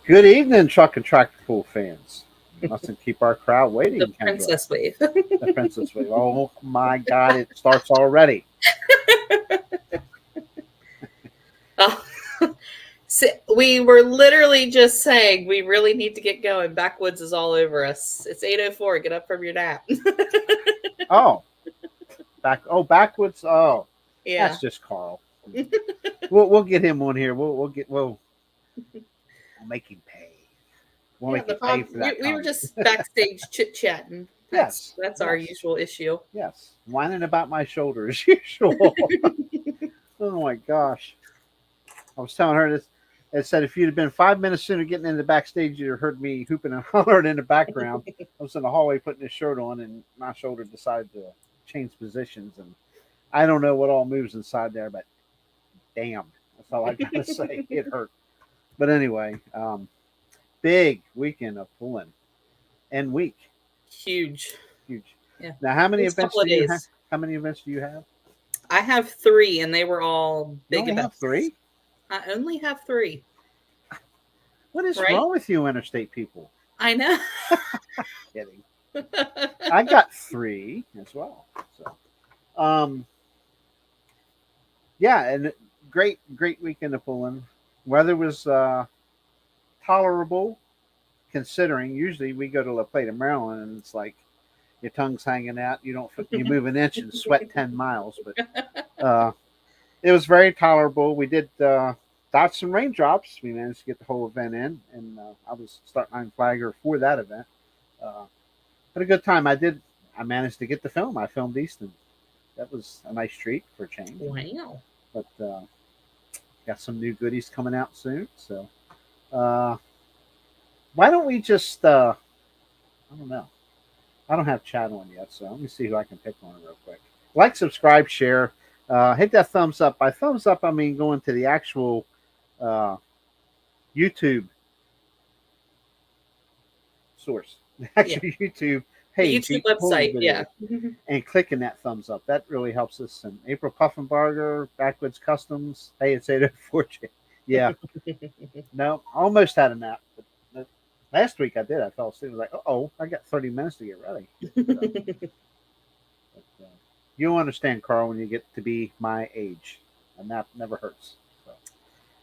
Good evening, truck and tractor pool fans. We mustn't keep our crowd The waiting, Kendra. princess wave. The Princess Wave. Oh my God, it starts already. Oh. So we were literally just saying we really need to get going. Backwoods is all over us. It's 8:04. Get up from your nap. Oh, backwards. Oh, Yeah. that's just Carl. We'll get him on here. We'll make him pay. We'll Yeah, make the him pay problem for that we were comment. just backstage chit chatting. That's Yes, that's our yes, usual issue. yes. Whining about my shoulder as usual. Oh my gosh. I was telling her this. It said if you'd have been 5 minutes sooner getting in the backstage, you'd have heard me hooping and hollering in the background. I was in the hallway putting this shirt on, and my shoulder decided to change positions. And I don't know what all moves inside there, but damn, that's all I gotta say. It hurt. But anyway, big weekend of pulling and week, Huge. huge. Yeah. Now, how many Next events couple of do you have? days. How many events do you have? I have 3, and they were all You big only have events. 3. I only have 3. What is Right? wrong with you, interstate people? I know. Kidding. I got 3 as well. So, yeah, and great weekend of pulling. Weather was tolerable, considering usually we go to La Plata, Maryland, and it's like your tongue's hanging out. You move an inch and sweat 10 miles, but it was very tolerable. We did dodge some raindrops. We managed to get the whole event in, and I was starting flagger for that event. Uh, had a good time. I managed to get the film. I filmed Easton. That was a nice treat for a change. Wow. But got some new goodies coming out soon. So uh, why don't we just? I don't know. I don't have chat on yet, so let me see who I can pick on real quick. Like, subscribe, share, hit that thumbs up. By thumbs up, I mean going to the actual uh, YouTube source, the actual YouTube The page, YouTube Pulling website, yeah. Videos, and clicking that thumbs up. That really helps us. And April Puffenbarger, Backwoods Customs. Hey, it's 8:04. Yeah, no, almost had a nap. But last week I did. I fell asleep. I was like, oh, I got 30 minutes to get ready. So, but, you'll understand, Carl, when you get to be my age. A nap never hurts. So,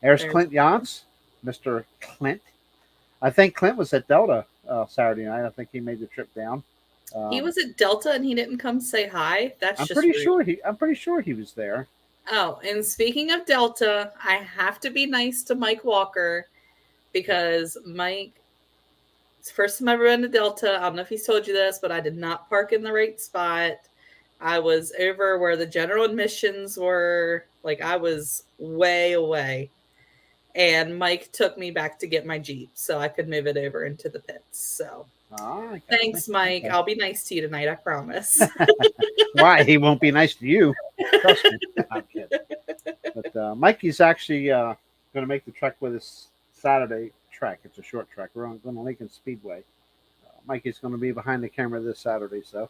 there's Clint Yance, Mr. Clint. I think Clint was at Delta Saturday night. I think he made the trip down. He was at Delta and he didn't come say hi. That's I'm just pretty rude. sure I'm pretty sure he was there. Oh, and speaking of Delta, I have to be nice to Mike Walker because Mike, it's the first time I've ever been to Delta. I don't know if he's told you this, but I did not park in the right spot. I was over where the general admissions were. Like, I was way away. And Mike took me back to get my Jeep so I could move it over into the pits. So thanks, Mike. Okay. I'll be nice to you tonight, I promise. Why? He won't be nice to you. Trust me. I'm kidding. But Mikey's actually going to make the trek with us Saturday. It's a short trek. We're going to Lincoln Speedway. Mikey's going to be behind the camera this Saturday. So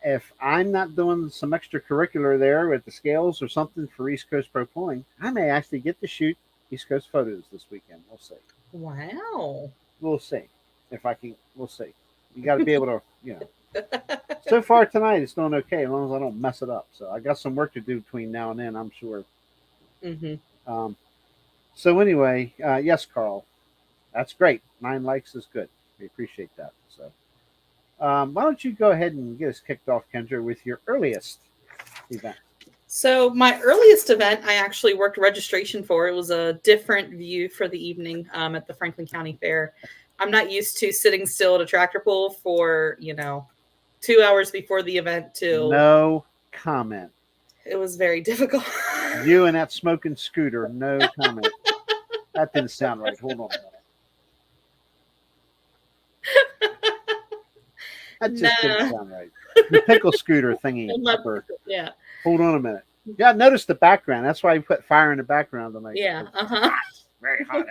if I'm not doing some extracurricular there with the scales or something for East Coast Pro Pulling, I may actually get to shoot East Coast photos this weekend. We'll see. Wow. We'll see. If I can, we'll see. You got to be able to, So far tonight, it's doing okay as long as I don't mess it up. So I got some work to do between now and then, I'm sure. Mm-hmm. So anyway, yes, Carl, that's great. 9 likes is good. We appreciate that. So why don't you go ahead and get us kicked off, Kendra, with your earliest event? So my earliest event, I actually worked registration for. It was a different view for the evening at the Franklin County Fair. I'm not used to sitting still at a tractor pull for, 2 hours before the event till... No comment. It was very difficult. You and that smoking scooter, no comment. That didn't sound right. Hold on a minute. That just didn't sound right. The pickle scooter thingy. Yeah. Hold on a minute. Yeah, notice the background. That's why you put fire in the background tonight. Yeah. Very hot.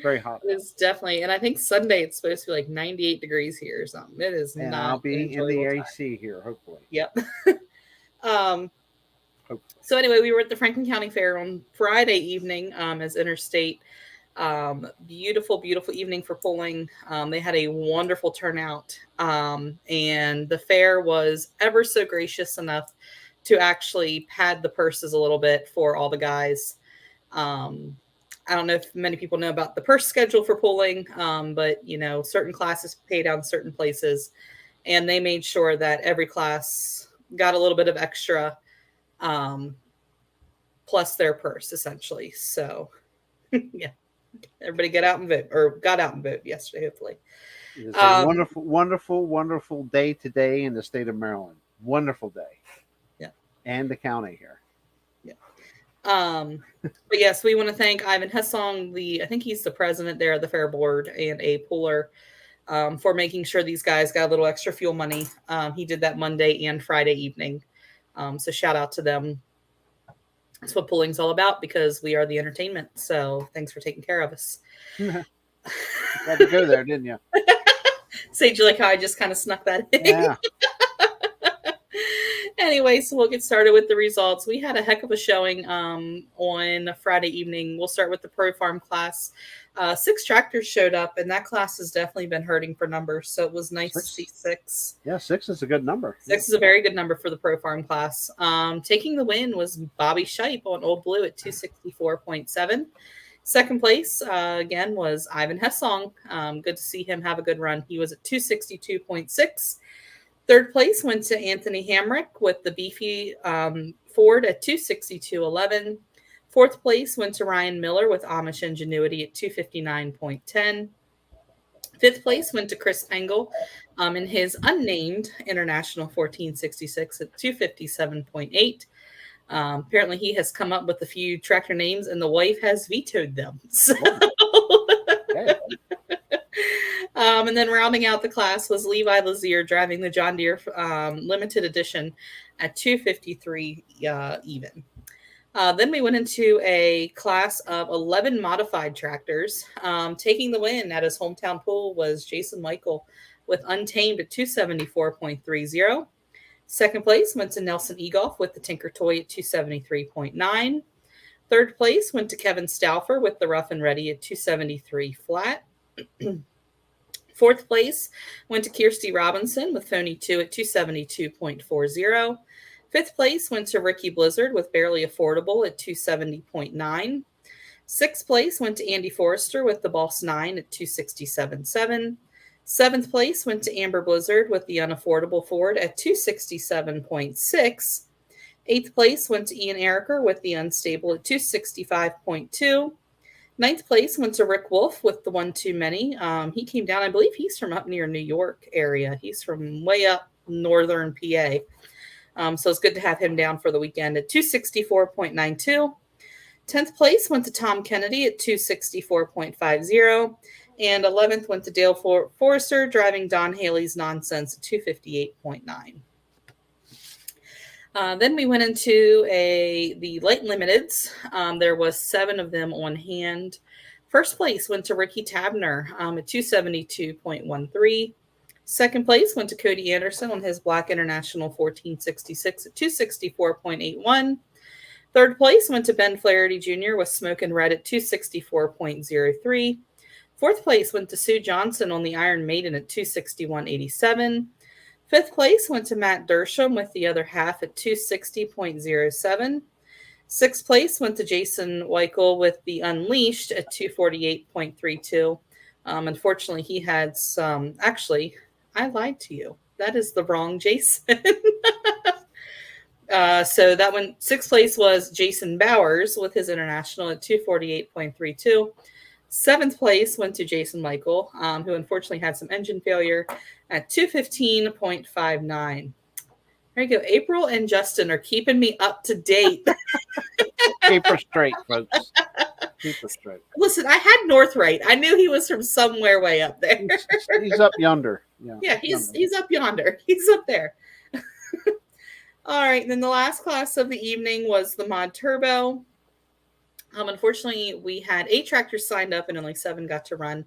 Very hot. It's definitely, and I think Sunday it's supposed to be like 98 degrees here or something. It is and not. I'll be in the AC here, hopefully. Yep. So anyway, we were at the Franklin County Fair on Friday evening as Interstate. Beautiful, beautiful evening for pulling. They had a wonderful turnout. And the fair was ever so gracious enough to actually pad the purses a little bit for all the guys. I don't know if many people know about the purse schedule for pulling, but certain classes pay down certain places, and they made sure that every class got a little bit of extra, plus their purse essentially. So, yeah, everybody got out and vote yesterday, hopefully. It's a wonderful, wonderful, wonderful day today in the state of Maryland. Wonderful day. Yeah. And the county here. But yes, we want to thank Ivan Hessong, I think he's the president there at the fair board and a puller, for making sure these guys got a little extra fuel money. He did that Monday and Friday evening. So shout out to them. That's what pulling's all about, because we are the entertainment. So thanks for taking care of us. Had to go there, didn't you? Sage, you like how I just kind of snuck that in? Yeah. Anyway, so we'll get started with the results. We had a heck of a showing on Friday evening. We'll start with the Pro Farm class. 6 tractors showed up, and that class has definitely been hurting for numbers. So it was nice to see 6. Yeah, 6 is a good number. 6 is a very good number for the Pro Farm class. Taking the win was Bobby Shipe on Old Blue at 264.7. Second place, again, was Ivan Hessong. Good to see him have a good run. He was at 262.6. Third place went to Anthony Hamrick with the beefy Ford at 262.11. Fourth place went to Ryan Miller with Amish Ingenuity at 259.10. Fifth place went to Chris Engel in his unnamed International 1466 at 257.8. Apparently he has come up with a few tractor names, and the wife has vetoed them. So... and then rounding out the class was Levi Lazier driving the John Deere limited edition at 253 even. Then we went into a class of 11 modified tractors. Taking the win at his hometown pool was Jason Michael with Untamed at 274.30. Second place went to Nelson Egolf with the Tinker Toy at 273.9. Third place went to Kevin Stauffer with the Rough and Ready at 273 flat. Fourth place went to Kirsty Robinson with Phony 2 at 272.40. Fifth place went to Ricky Blizzard with Barely Affordable at 270.9. Sixth place went to Andy Forrester with the Boss 9 at 267.7. Seventh place went to Amber Blizzard with the Unaffordable Ford at 267.6. Eighth place went to Ian Ericker with the Unstable at 265.2. Ninth place went to Rick Wolf with the One Too Many. He came down, I believe he's from up near New York area. He's from way up northern PA. So it's good to have him down for the weekend at 264.92. 10th place went to Tom Kennedy at 264.50. And 11th went to Dale Forrester driving Don Haley's Nonsense at 258.9. Then we went into the light limiteds. There was 7 of them on hand. First place went to Ricky Tabner at 272.13. Second place went to Cody Anderson on his Black International 1466 at 264.81. Third place went to Ben Flaherty Jr. with Smokin' Red at 264.03. Fourth place went to Sue Johnson on the Iron Maiden at 261.87. Fifth place went to Matt Dersham with the other half at 260.07. Sixth place went to Jason Weichel with the Unleashed at 248.32. Unfortunately, he had some... Actually, I lied to you. That is the wrong Jason. So that one, sixth place was Jason Bowers with his International at 248.32. Seventh place went to Jason Michael, who unfortunately had some engine failure at 215.59. There you go. April and Justin are keeping me up to date. Keep her straight, folks. Keep her straight. Listen, I had North right. I knew he was from somewhere way up there. He's up yonder. Yeah, he's up yonder. He's up there. All right. Then the last class of the evening was the Mod Turbo. Unfortunately, we had 8 tractors signed up and only 7 got to run.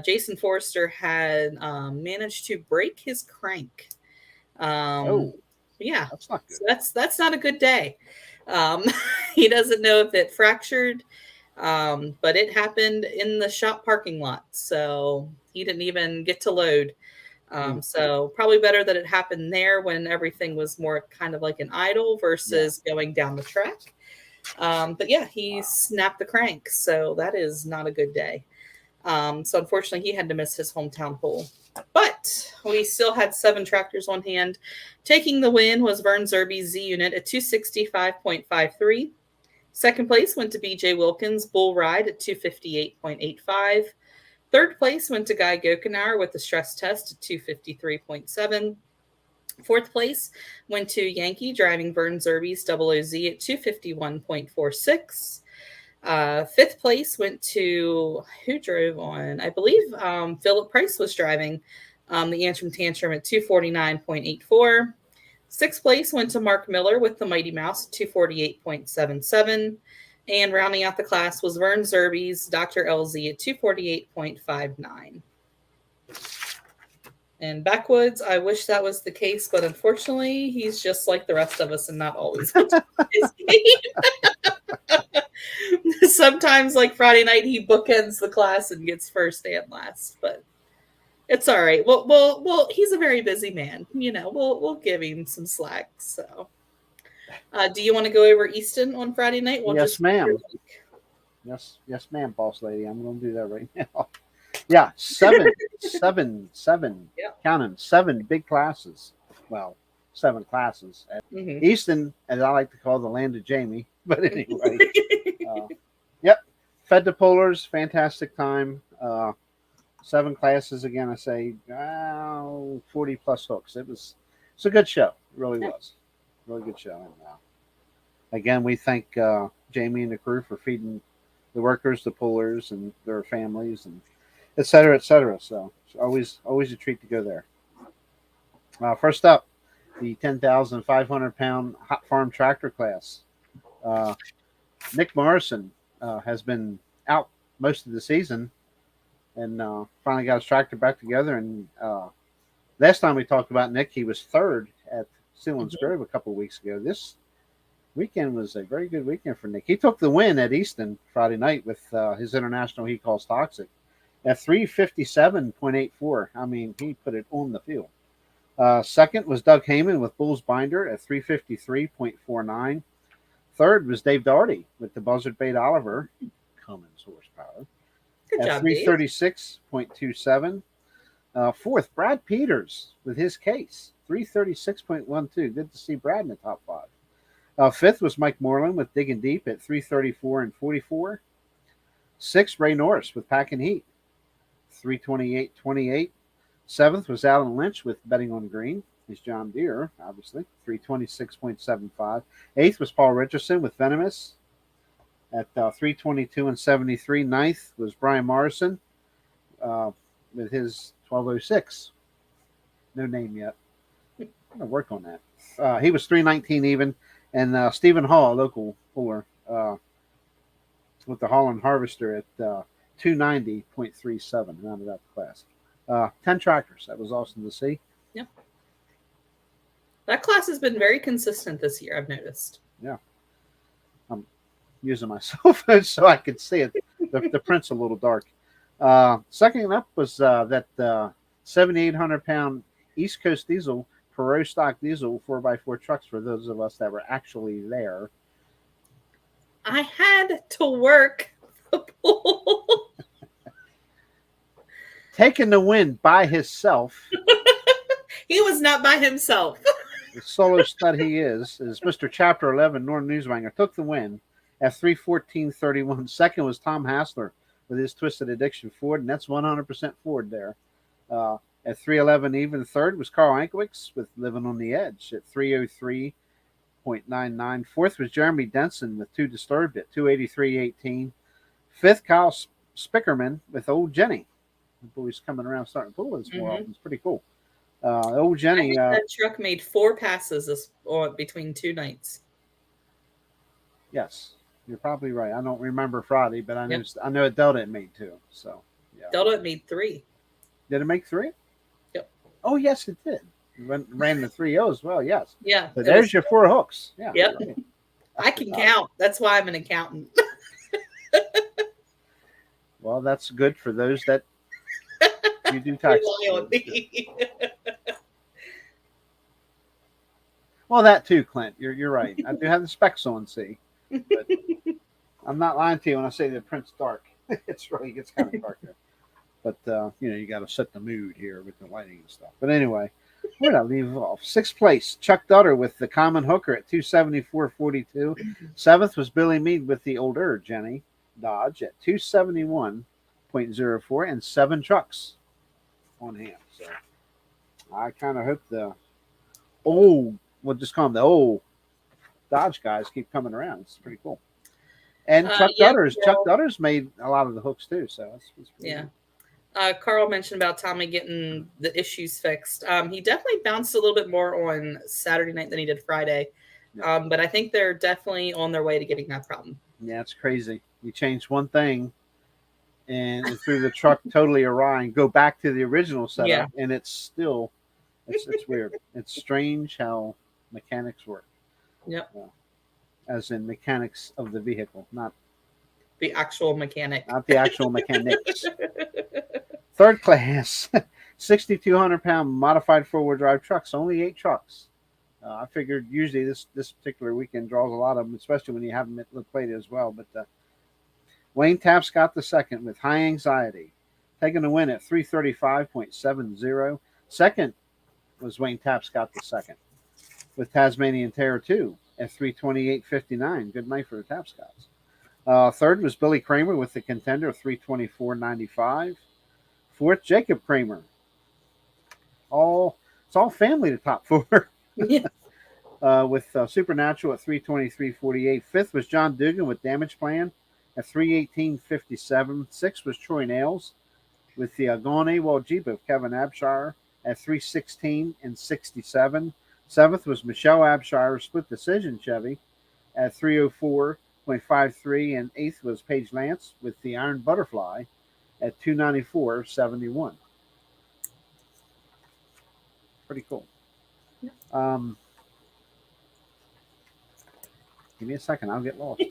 Jason Forrester had managed to break his crank. Yeah, that's not good. So that's not a good day. He doesn't know if it fractured. But it happened in the shop parking lot, so he didn't even get to load. So probably better that it happened there when everything was more kind of like an idle versus going down the track. But yeah, he snapped the crank, so that is not a good day. So unfortunately, he had to miss his hometown pool. But we still had 7 tractors on hand. Taking the win was Vern Zerby's Z unit at 265.53. Second place went to BJ Wilkins' Bull Ride at 258.85. Third place went to Guy Gokenauer with the stress test at 253.7. Fourth place went to Yankee driving Vern Zerby's OOZ at 251.46. Fifth place went to, who drove on? I believe Philip Price was driving the Antrim Tantrum at 249.84. Sixth place went to Mark Miller with the Mighty Mouse at 248.77. And rounding out the class was Vern Zerby's Dr. LZ at 248.59. And Backwoods, I wish that was the case, but unfortunately, he's just like the rest of us and not always his game. Sometimes, like Friday night, he bookends the class and gets first and last, but it's all right. Well, he's a very busy man. We'll give him some slack. So, do you want to go over Easton on Friday night? Yes, ma'am. Yes, ma'am, boss lady. I'm going to do that right now. Yeah, seven. Yeah. Count them, 7 big classes. Well, 7 classes. At Easton, as I like to call the land of Jamie. But anyway, yep. Fed the pullers, fantastic time. 7 classes again. I say 40 plus hooks. It's a good show. It really was. Really good show. And again, we thank Jamie and the crew for feeding the workers, the pullers, and their families, and et cetera, et cetera. So it's always a treat to go there. First up, the 10,500 pound hot farm tractor class. Nick Morrison has been out most of the season, and finally got his tractor back together. And last time we talked about Nick, he was 3rd at Sealands Grove a couple of weeks ago. This weekend was a very good weekend for Nick. He took the win at Easton Friday night with his international he calls Toxic at 357.84. I mean, he put it on the field. Second was Doug Heyman with Bull's Binder at 353.49. Third was Dave Doherty with the Buzzard Bait Oliver Cummins horsepower at 336.27. Fourth, Brad Peters with his case, 336.12. Good to see Brad in the top 5. Fifth was Mike Moreland with Digging Deep at 334.44. Sixth, Ray Norris with Pack and Heat, 328.28. Seventh was Alan Lynch with Betting on Green. He's John Deere, obviously, 326.75. Eighth was Paul Richardson with Venomous at 322.73. Ninth was Brian Morrison with his 1206. No name yet. I'm going to work on that. He was 319 even. And Stephen Hall, a local puller, with the Holland Harvester at 290.37, rounded out the class. 10 tractors. That was awesome to see. Yeah. That class has been very consistent this year, I've noticed. Yeah. I'm using my cell phone so I could see it. The print's a little dark. Second up was that 7,800 pound East Coast Diesel, Perot stock diesel 4x4 trucks for those of us that were actually there. I had to work the pool. Taking the win by himself. He was not by himself. The solo stud he is Mr. Chapter 11, Norm Newswanger, took the win at 314.31. Second was Tom Hassler with his Twisted Addiction Ford, and that's 100% Ford there. At 311 even. Third was Carl Ankiewicz with Living on the Edge at 303.99. Fourth was Jeremy Denson with Too Disturbed at 283.18. Fifth, Kyle Spickerman with Old Jenny. The boy's coming around starting to pull this more often. It's pretty cool. Old Jenny. That truck made 4 passes between 2 nights. Yes, you're probably right. I don't remember Friday, but I know at Delta it made 2. So yeah. Delta it made 3. Did it make 3? Yep. Oh yes, it did. Ran the 3.0 as well. Yes. Yeah. So there's your 4 hooks. Yeah. Yep. Right. I can count. That's why I'm an accountant. Well, that's good for those that you do taxes Rely for. on me. Well, that too, Clint. You're right. I do have the specs on C, but I'm not lying to you when I say the print's dark. It's really gets kind of dark there. But you got to set the mood here with the lighting and stuff. But anyway, where did I leave off? Sixth place, Chuck Dutter with the Common Hooker at 274.42. Seventh was Billy Mead with the older Jenny Dodge at 271.04, and 7 trucks on hand. So I kind of hope the old, we'll just call them the old Dodge guys, keep coming around. It's pretty cool. And Chuck Yeah, Dutter's made a lot of the hooks too. So that's yeah. Carl mentioned about Tommy getting the issues fixed. He definitely bounced a little bit more on Saturday night than he did Friday. But I think they're definitely on their way to getting that problem. Yeah, it's crazy. You change one thing and it threw the truck totally awry and go back to the original setup, and it's still, it's weird. It's strange how mechanics work. Yep. As in mechanics of the vehicle, not the actual mechanic. Not the actual mechanics. Third class, 6,200-pound modified four-wheel drive trucks. Only 8 trucks. I figured usually this particular weekend draws a lot of them, especially when you have them at La Plata as well. But Wayne Tapscott the second with High Anxiety, taking the win at 335.70. Second was Wayne Tapscott the second with Tasmanian Terror 2 at 328.59. Good night for the Tapscotts. Third was Billy Kramer with the Contender, 324.95. Fourth, Jacob Kramer. It's all family to top 4. Yeah. With Supernatural at 323.48. Fifth was John Dugan with Damage Plan at 318.57. Sixth was Troy Nails with the Gone AWOL Jeep of Kevin Abshire at 316.67. Seventh was Michelle Abshire Split Decision Chevy at 304.53, and eighth was Paige Lance with the Iron Butterfly at 294.71. Pretty cool. Give me a second, I'll get lost.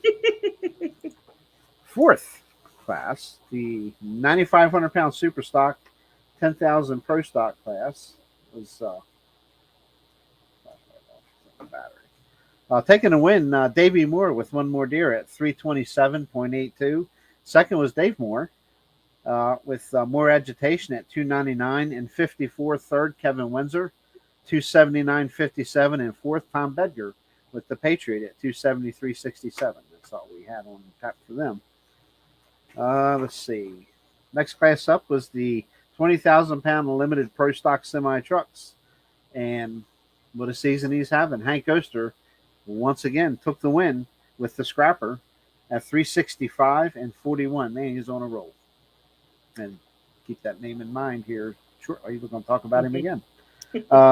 Fourth class, the 9,500-pound Super Stock 10,000 Pro Stock class was taking a win, Davey Moore with One More Deer at 327.82. Second was Dave Moore with More Agitation at 299 and 54. Third, Kevin Windsor, 279.57. And fourth, Tom Bedger with the Patriot at 273.67. That's all we had on tap for them. Let's see. Next class up was the 20,000-pound limited Pro Stock semi trucks. And what a season he's having. Hank Oster once again took the win with the Scrapper at 365.41. Man, he's on a roll. And keep that name in mind here shortly. We're going to talk about him again.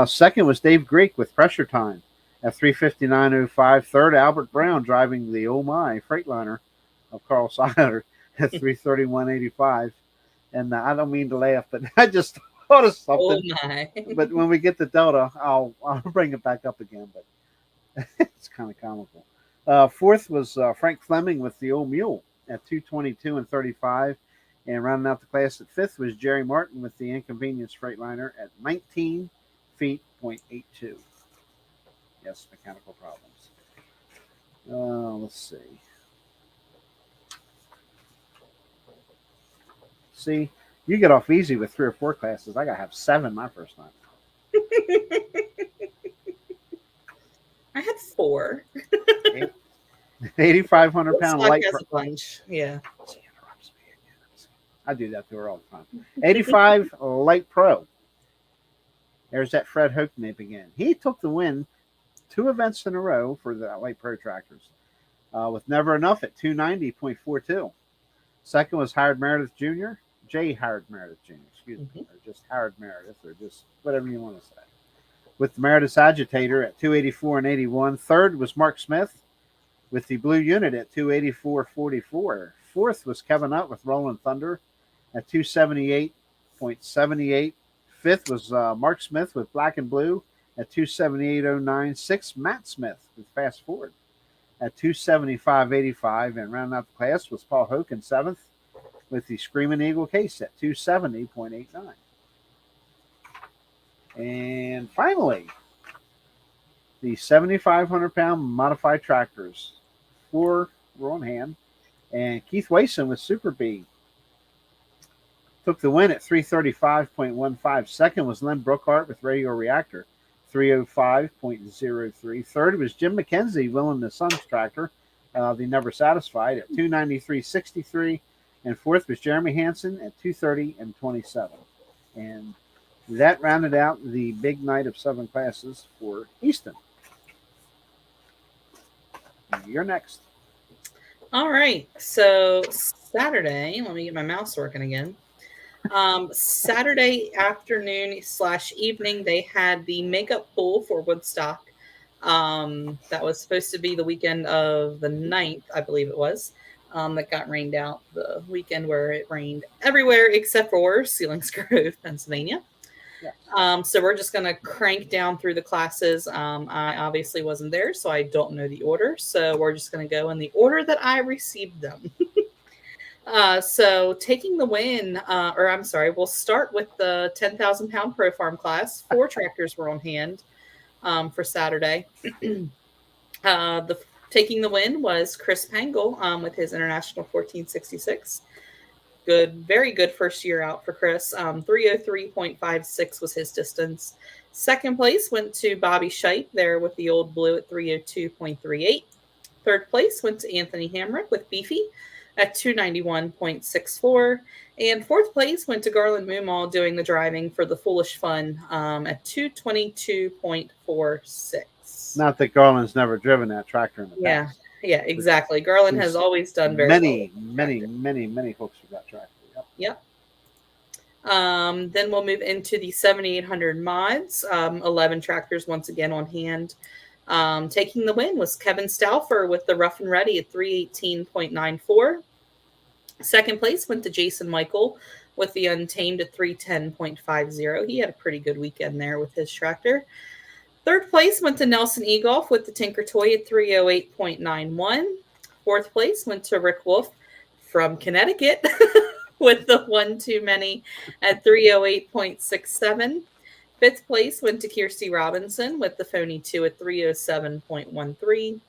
Second was Dave Greek with Pressure Time at 359.05. Third, Albert Brown driving the Oh My Freightliner of Carl Seiler at 331.85. And I don't mean to laugh, but I just thought of something. Oh my. But when we get to Delta, I'll bring it back up again. But it's kind of comical. Fourth was Frank Fleming with the Old Mule at 222.35. And rounding out the class at fifth was Jerry Martin with the Inconvenience Freightliner at 19 feet, 0.82. Yes, mechanical problems. Let's see. See, you get off easy with 3 or 4 classes. I got to have 7 my first time. I had 4. 8,500-pound light. Bunch. Yeah. I do that to her all the time. 85 Light Pro. There's that Fred Hoke name again. He took the win 2 events in a row for the Light Pro tractors with Never Enough at 290.42. Second was Howard Meredith Jr., J. Howard Meredith Jr., excuse me, or just Howard Meredith, or just whatever you want to say. With the Meredith Agitator at 284.81. Third was Mark Smith with the Blue Unit at 284.44. Fourth was Kevin Nutt with Rolling Thunder at 278.78. Fifth was Mark Smith with Black and Blue at 278.09. Sixth, Matt Smith with Fast Forward at 275.85. And rounding out the class was Paul Hoke in seventh with the Screaming Eagle case at 270.89. And finally, the 7,500-pound modified tractors. 4 were on hand. And Keith Wason with Super B took the win at 335.15. Second was Len Brookhart with Radio Reactor, 305.03. Third was Jim McKenzie, Will the Sun's tractor, the Never Satisfied, at 293.63. And fourth was Jeremy Hansen at 230.27. And that rounded out the big night of 7 classes for Easton. You're next. All right. So Saturday, let me get my mouse working again. Saturday afternoon / evening, they had the makeup pool for Woodstock. That was supposed to be the weekend of the 9th, I believe it was. That got rained out the weekend where it rained everywhere except for Selinsgrove, Pennsylvania. Yeah. So we're just going to crank down through the classes. I obviously wasn't there, so I don't know the order. So we're just going to go in the order that I received them. So taking the win, we'll start with the 10,000-pound Pro Farm class. 4 tractors were on hand for Saturday. Taking the win was Chris Pangle with his International 1466. Very good first year out for Chris. 303.56 was his distance. Second place went to Bobby Scheidt there with the Old Blue at 302.38. Third place went to Anthony Hamrick with Beefy at 291.64. And fourth place went to Garland Moomaw doing the driving for the Foolish Fun at 222.46. Not that Garland's never driven that tractor in the past. Yeah, exactly. Garland has always done very many folks have got tractor. Yep. Then we'll move into the 7,800 mods. 11 tractors once again on hand. Taking the win was Kevin Stauffer with the Rough and Ready at 318.94. Second place went to Jason Michael with the Untamed at 310.50. He had a pretty good weekend there with his tractor. Third place went to Nelson Egolf with the Tinker Toy at 308.91. Fourth place went to Rick Wolf from Connecticut with the One Too Many at 308.67. Fifth place went to Kirsty Robinson with the Phony 2 at 307.13.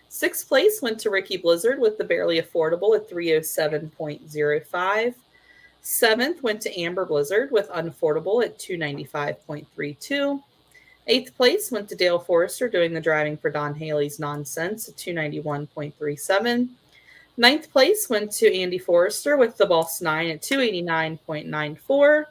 Sixth place went to Ricky Blizzard with the Barely Affordable at 307.05. Seventh went to Amber Blizzard with Unaffordable at 295.32. Eighth place went to Dale Forrester doing the driving for Don Haley's Nonsense at 291.37. Ninth place went to Andy Forrester with the Boss 9 at 289.94.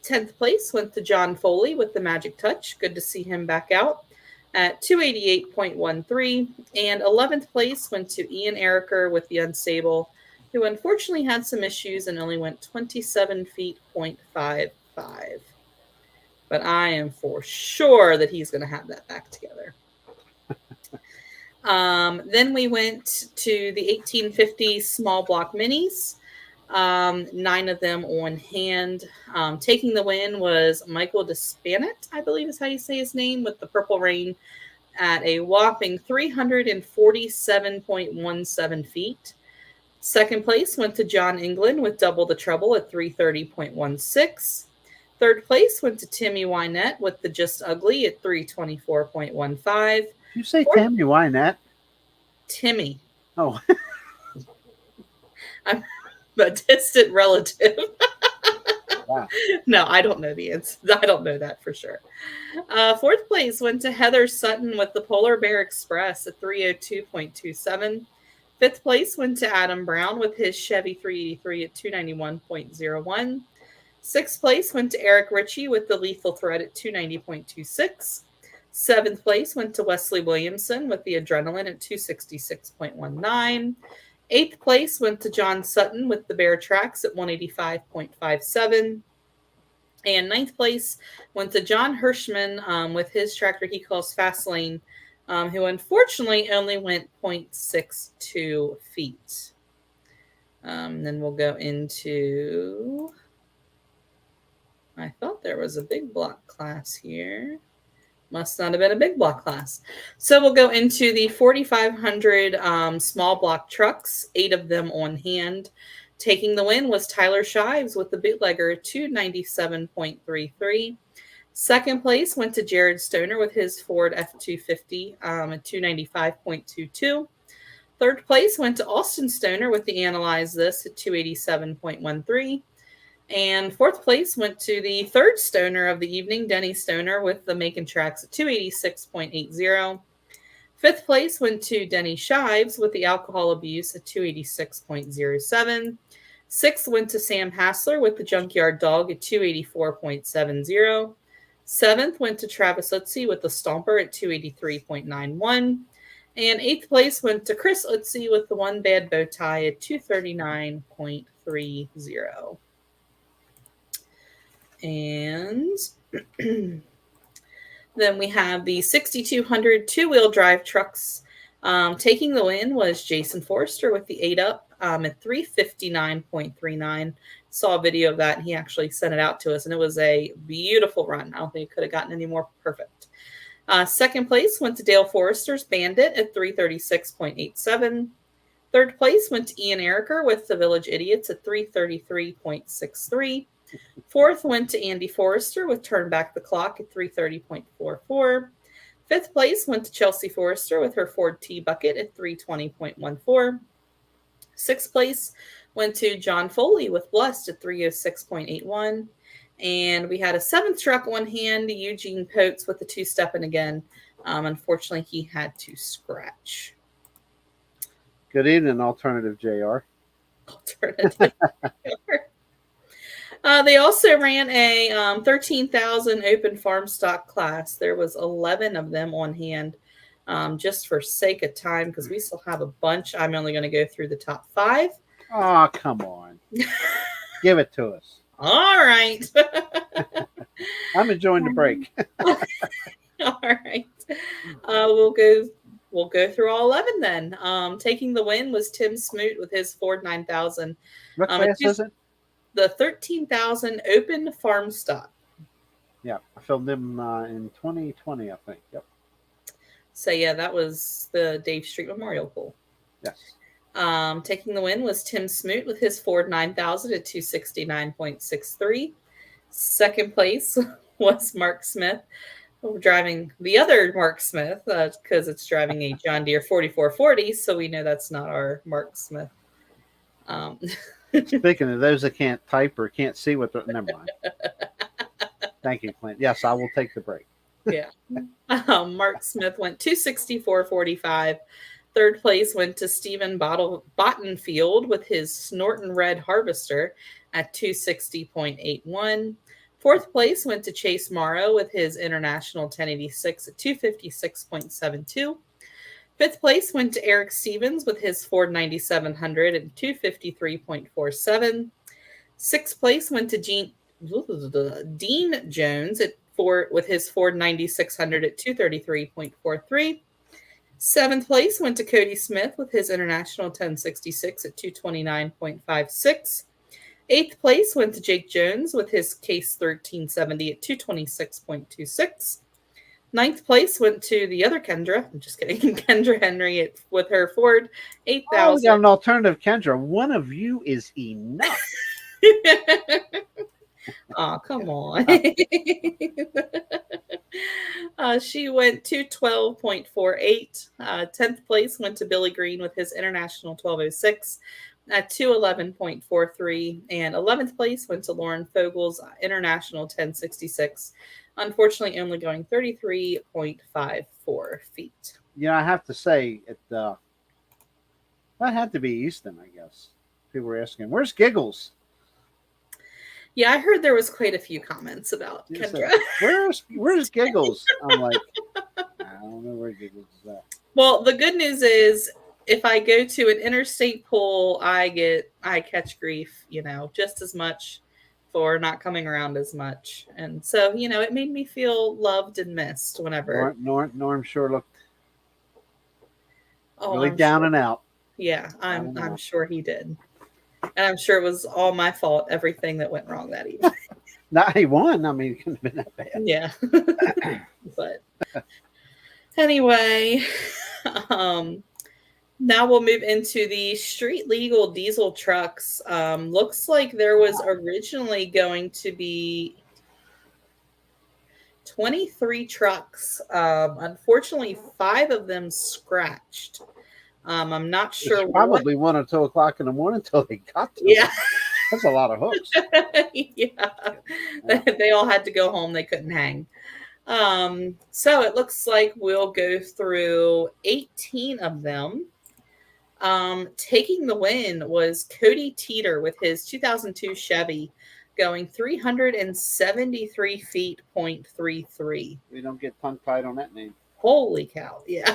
10th place went to John Foley with the Magic Touch. Good to see him back out at 288.13. And 11th place went to Ian Ericker with the Unstable, who unfortunately had some issues and only went 27 feet, 0.55. But I am for sure that he's going to have that back together. Then we went to the 1850 small block minis. 9 of them on hand. Taking the win was Michael Despanet, I believe is how you say his name, with the Purple Rain at a whopping 347.17 feet. Second place went to John England with Double the Trouble at 330.16. Third place went to Timmy Wynette with the Just Ugly at 324.15. You say Tammy Wynette? Timmy. Oh. I'm a distant relative. Wow. No, I don't know the answer. I don't know that for sure. Fourth place went to Heather Sutton with the Polar Bear Express at 302.27. Fifth place went to Adam Brown with his Chevy 383 at 291.01. Sixth place went to Eric Ritchie with the Lethal Thread at 290.26. Seventh place went to Wesley Williamson with the Adrenaline at 266.19. Eighth place went to John Sutton with the Bear Tracks at 185.57. And ninth place went to John Hirschman with his tractor he calls Fastlane, who unfortunately only went 0.62 feet. Then we'll go into... I thought there was a big block class here. Must not have been a big block class. So we'll go into the 4,500 small block trucks, 8 of them on hand. Taking the win was Tyler Shives with the bootlegger at 297.33. Second place went to Jared Stoner with his Ford F-250 at 295.22. Third place went to Austin Stoner with the Analyze This at 287.13. And fourth place went to the third Stoner of the evening, Denny Stoner, with the Making Tracks at 286.80. Fifth place went to Denny Shives with the Alcohol Abuse at 286.07. Sixth went to Sam Hassler with the Junkyard Dog at 284.70. Seventh went to Travis Utzi with the Stomper at 283.91. And eighth place went to Chris Utzi with the One Bad Bow Tie at 239.30. And then we have the 6,200 two-wheel drive trucks. Taking the win was Jason Forrester with the 8-up at 359.39. Saw a video of that, and he actually sent it out to us, and it was a beautiful run. I don't think it could have gotten any more perfect. Second place went to Dale Forrester's Bandit at 336.87. Third place went to Ian Ericker with the Village Idiots at 333.63. Fourth went to Andy Forrester with Turn Back the Clock at 330.44. Fifth place went to Chelsea Forrester with her Ford T-Bucket at 320.14. Sixth place went to John Foley with Blessed at 306.81. And we had a seventh truck on hand, Eugene Potes with the two-stepping again. Unfortunately, he had to scratch. Good evening, Alternative JR. Alternative JR. They also ran a 13,000 open farm stock class. There was 11 of them on hand. Just for sake of time, because we still have a bunch. I'm only going to go through the top 5. Oh, come on. Give it to us. All right. I'm enjoying the break. All right. We'll go through all 11 then. Taking the win was Tim Smoot with his Ford 9000. What class is it? The 13,000 open farm stock. Yeah, I filmed him in 2020, I think. Yep. So yeah, that was the Dave Street Memorial Pool. Yes. Taking the win was Tim Smoot with his Ford 9000 at 269.63. Second place was Mark Smith, driving the other Mark Smith because it's driving a John Deere 4440. So we know that's not our Mark Smith. Speaking of those that can't type or can't see what they're, never mind. Thank you, Clint. Yes, I will take the break. Yeah. Mark Smith went 264.45. Third place went to Stephen Bottenfield with his Snorton Red Harvester at 260.81. Fourth place went to Chase Morrow with his International 1086 at 256.72. Fifth place went to Eric Stevens with his Ford 9700 at 253.47. Sixth place went to Dean Jones with his Ford 9600 at 233.43. Seventh place went to Cody Smith with his International 1066 at 229.56. Eighth place went to Jake Jones with his Case 1370 at 226.26. Ninth place went to the other Kendra. I'm just kidding. Kendra Henry with her Ford 8000. Oh, we got an alternative Kendra. One of you is enough. Oh, come on. She went 212.48. 10th place went to Billy Green with his International 1206 at 211.43. And 11th place went to Lauren Fogel's International 1066. Unfortunately, only going 33.54 feet. Yeah, I have to say, that had to be Easton, I guess. People were asking, where's Giggles? Yeah, I heard there was quite a few comments about Kendra. Where's Giggles? I'm like, I don't know where Giggles is at. Well, the good news is if I go to an interstate pool, I catch grief, just as much for not coming around as much. And so, it made me feel loved and missed whenever. Norm sure looked really I'm down sure. and out. Yeah, I'm sure he did. And I'm sure it was all my fault, everything that went wrong that evening. Not he won. I mean, it couldn't have been that bad. Yeah. But anyway, Now we'll move into the street legal diesel trucks. Looks like there was originally going to be 23 trucks. Unfortunately, 5 of them scratched. I'm not sure It's probably 1 or 2 o'clock in the morning until they got to Yeah. them. That's a lot of hooks. Yeah. They all had to go home. They couldn't hang. So it looks like we'll go through 18 of them. Taking the win was Cody Teeter with his 2002 Chevy, going 373 feet, 0.33. We don't get tongue-tied on that name. Holy cow. Yeah.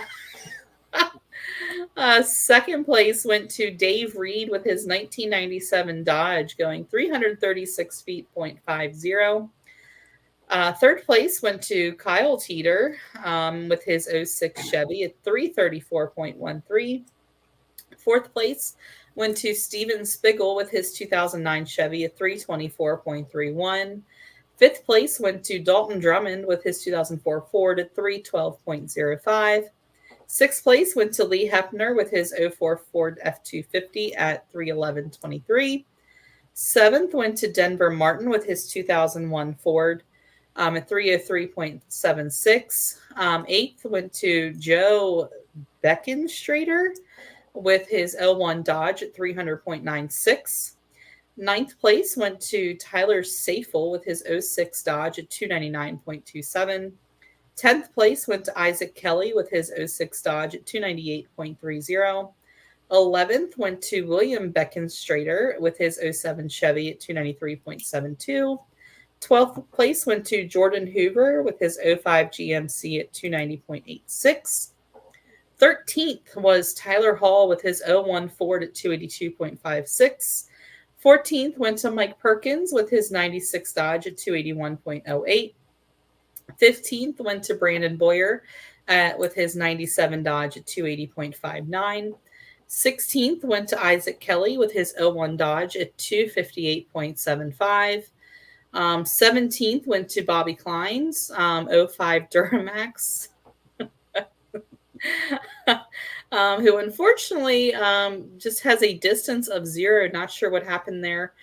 Second place went to Dave Reed with his 1997 Dodge, going 336 feet, 0.50. Third place went to Kyle Teeter with his 06 Chevy at 334.13. Fourth place went to Steven Spiegel with his 2009 Chevy at 324.31. Fifth place went to Dalton Drummond with his 2004 Ford at 312.05. Sixth place went to Lee Hefner with his 04 Ford F-250 at 311.23. Seventh went to Denver Martin with his 2001 Ford at 303.76. Eighth went to Joe Beckenstrader with his L1 Dodge at 300.96. Ninth place went to Tyler Safel with his 06 Dodge at 299.27. 10th place went to Isaac Kelly with his 06 Dodge at 298.30. 11th went to William Beckenstrader with his 07 Chevy at 293.72. 12th place went to Jordan Hoover with his 05 GMC at 290.86. 13th was Tyler Hall with his 01 Ford at 282.56. 14th went to Mike Perkins with his 96 Dodge at 281.08. 15th went to Brandon Boyer with his 97 Dodge at 280.59. 16th went to Isaac Kelly with his 01 Dodge at 258.75. 17th went to Bobby Klein's 05 Duramax, who unfortunately just has a distance of 0. Not sure what happened there.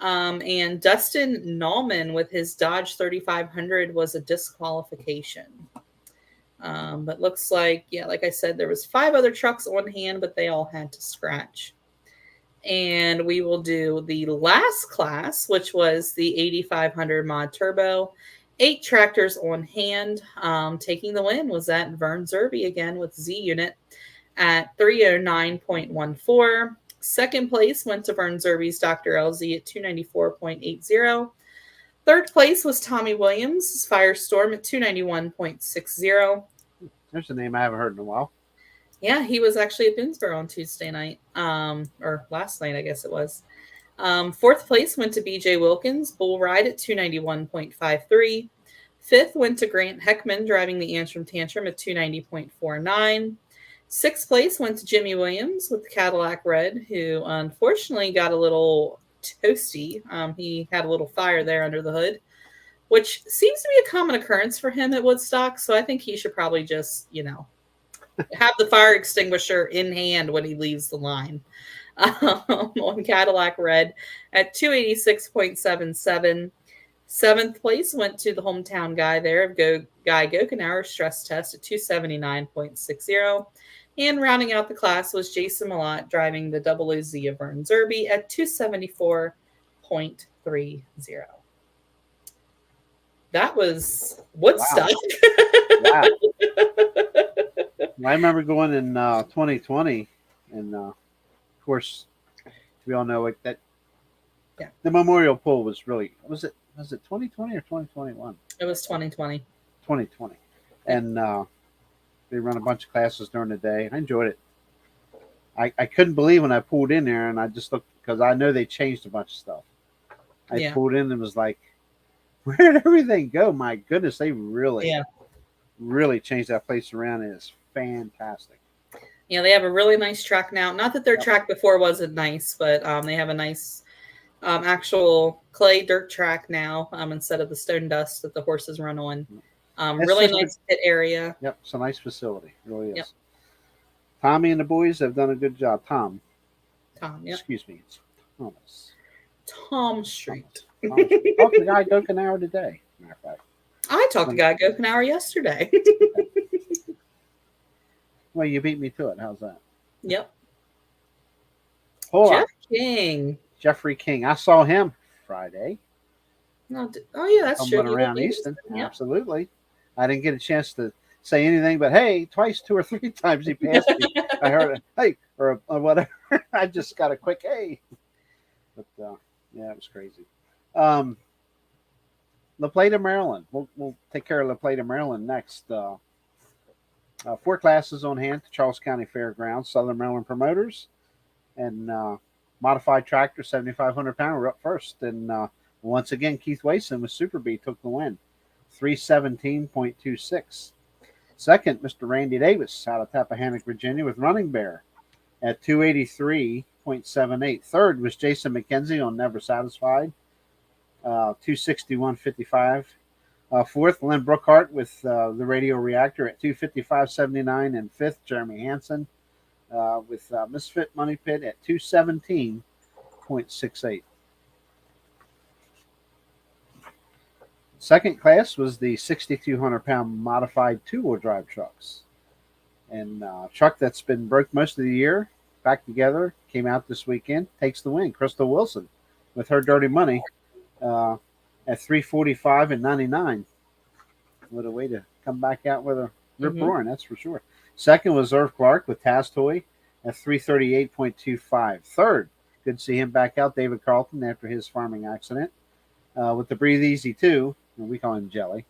And Dustin Nallman with his Dodge 3500 was a disqualification. But looks like, yeah, like I said, there was 5 other trucks on hand, but they all had to scratch. And we will do the last class, which was the 8500 Mod Turbo. 8 tractors on hand. Taking the win was that Vern Zerby again with Z Unit at 309.14. Second place went to Vern Zerby's Dr. LZ at 294.80. Third place was Tommy Williams' Firestorm at 291.60. There's a name I haven't heard in a while. Yeah, he was actually at Boonsboro on Tuesday night, or last night, I guess it was. Fourth place went to BJ Wilkins, Bull Ride at 291.53. Fifth went to Grant Heckman, driving the Antrim Tantrum at 290.49. Sixth place went to Jimmy Williams with the Cadillac Red, who unfortunately got a little toasty. He had a little fire there under the hood, which seems to be a common occurrence for him at Woodstock. So I think he should probably just, have the fire extinguisher in hand when he leaves the line. On Cadillac Red at 286.77. Seventh place went to the hometown guy there of Guy Gokenauer stress test at 279.60. And rounding out the class was Jason Malott driving the OOZ of Vern Zerby at 274.30. That was Woodstock. Wow. I remember going in 2020, and of course, we all know that the Memorial Pool was really was it 2020 or 2021? It was 2020. 2020, and they run a bunch of classes during the day. I enjoyed it. I couldn't believe when I pulled in there, and I just looked because I know they changed a bunch of stuff. I pulled in and was like, "Where did everything go? My goodness, they really changed that place around. It is fantastic." Yeah, they have a really nice track now. Not that their track before wasn't nice, but they have a nice actual clay dirt track now instead of the stone dust that the horses run on. Really nice pit area. Yep, it's a nice facility. It really is. Yep. Tommy and the boys have done a good job. Tom, Yep. excuse me, it's Thomas. Tom Street. Thomas. Talked to the guy Goken Hour today. Matter of fact. I talked to Guy Goken Hour yesterday. Well, you beat me to it. How's that? Yep. Hold Jeff on. King. Jeffrey King. I saw him Friday. Oh yeah, that's true. Coming around Easton. Yep. Absolutely. I didn't get a chance to say anything, but hey, twice, 2 or 3 times he passed me. I heard a hey or whatever. I just got a quick hey. But yeah, it was crazy. La Plata, Maryland. We'll take care of La Plata, Maryland next. 4 classes on hand to Charles County Fairgrounds, Southern Maryland Promoters, and modified tractor, 7,500 pound. We're up first, and once again, Keith Wason with Super B took the win, 317.26. Second, Mr. Randy Davis out of Tappahannock, Virginia, with Running Bear at 283.78. Third was Jason McKenzie on Never Satisfied, 261.55. Fourth, Lynn Brookhart with the Radio Reactor at 255.79. And fifth, Jeremy Hansen with Misfit Money Pit at 217.68. Second class was the 6,200 pound modified 2-wheel drive trucks. And truck that's been broke most of the year, back together, came out this weekend, takes the win. Crystal Wilson with her Dirty Money at 345.99. What a way to come back out with a rip roaring, that's for sure. Second was Irv Clark with Taz Toy at 338.25. Third, good to see him back out, David Carlton, after his farming accident with the Breathe Easy 2. We call him Jelly.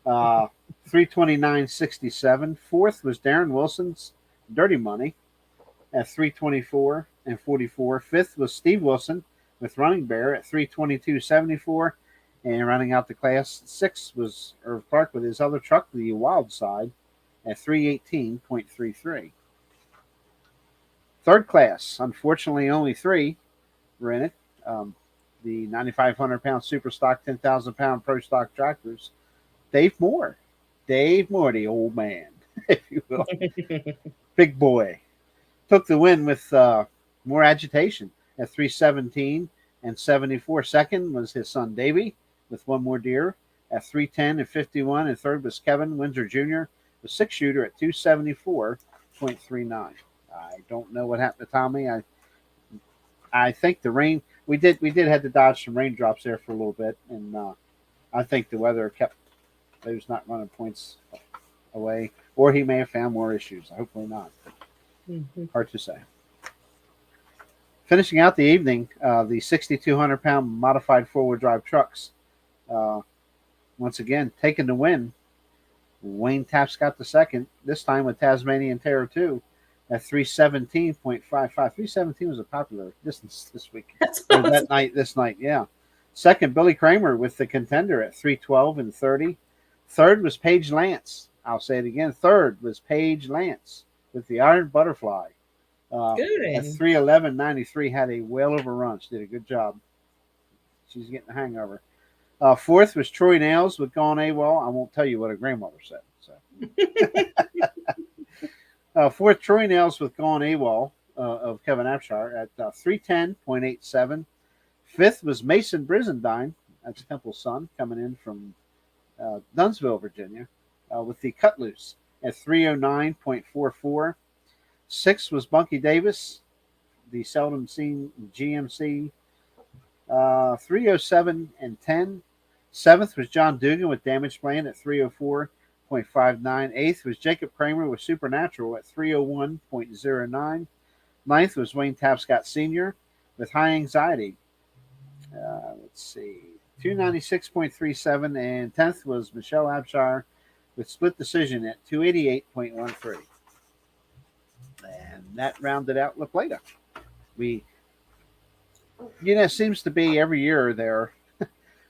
329.67. Fourth was Darren Wilson's Dirty Money at 324.44. Fifth was Steve Wilson with Running Bear at 322.74. And rounding out the class, sixth was Irv Clark with his other truck, the Wild Side, at 318.33. Third class, unfortunately, only 3 were in it. The 9,500 pound super stock, 10,000 pound pro stock tractors. Dave Moore, the old man, if you will, big boy, took the win with more agitation at 317.74. Second was his son Davey with One More Deer at 310.51. And third was Kevin Windsor Jr., the 6-shooter at 274.39. I don't know what happened to Tommy. I think the rain. We did have to dodge some raindrops there for a little bit, and I think the weather kept those not running points away, or he may have found more issues. Hopefully not. Hard to say. Finishing out the evening, the 6,200 pound modified 4-wheel drive trucks. Once again, taking the win. Wayne Tapscott the second, this time with Tasmanian Terror 2 at 317.55. 317 was a popular distance this week. This night, yeah. Second, Billy Kramer with the Contender at 312.30. Third was Paige Lance. I'll say it again. Third was Paige Lance with the Iron Butterfly. At 311.93, had a whale of a run. She did a good job. She's getting the hang of her. Fourth was Troy Nails with Gone AWOL. I won't tell you what her grandmother said. So. Fourth, Troy Nails with Gone AWOL of Kevin Abshire at 310.87. Fifth was Mason Brizendine, that's Temple's son, coming in from Dunsville, Virginia, with the Cut Loose at 309.44. Sixth was Bunky Davis, the seldom seen GMC, 307.10. Seventh was John Dugan with Damage Plan at 304.59. Eighth was Jacob Kramer with Supernatural at 301.09. Ninth was Wayne Tapscott Sr. with High Anxiety. Let's see, 296.37. And 10th was Michelle Abshire with Split Decision at 288.13. And that rounded out La Plata. It seems to be every year there.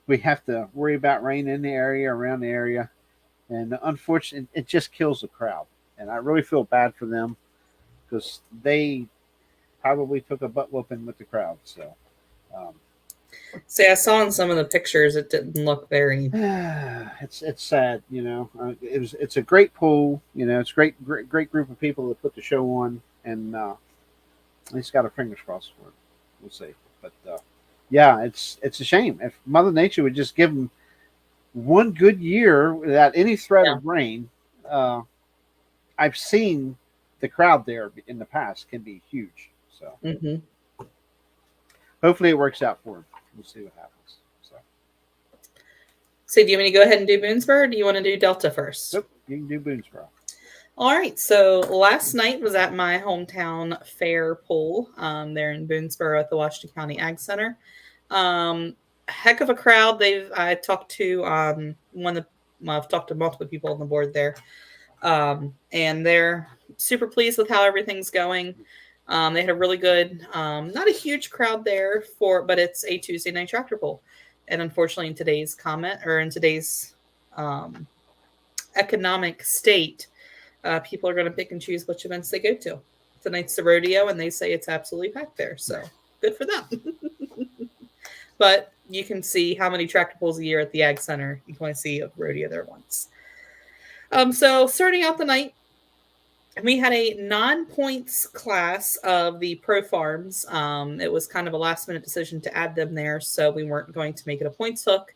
We have to worry about rain in the area, around the area. And unfortunately, it just kills the crowd. And I really feel bad for them because they probably took a butt whooping with the crowd. So See, I saw in some of the pictures it didn't look very. It's sad, you know. It's a great pool, you know. It's great group of people that put the show on, and he's got our fingers crossed for it. We'll see, but yeah, it's a shame. If Mother Nature would just give them one good year without any threat Yeah. of rain, I've seen the crowd there in the past can be huge. So Mm-hmm. hopefully it works out for him. We'll see what happens. So, do you want me to go ahead and do Boonsboro, or do you want to do Delta first? Nope, you can do Boonsboro. All right. So last night was at my hometown fair pool there in Boonsboro at the Washington County Ag Center. Heck of a crowd. I've talked to multiple people on the board there, and they're super pleased with how everything's going. They had a really good, not a huge crowd there but it's a Tuesday night tractor pull, and unfortunately, in today's economic state, people are going to pick and choose which events they go to. Tonight's the rodeo, and they say it's absolutely packed there. So good for them. But you can see how many tractor pulls a year at the Ag Center. You can only see a rodeo there once. So starting out the night, we had a non-points class of the Pro Farms. It was kind of a last-minute decision to add them there, so we weren't going to make it a points hook,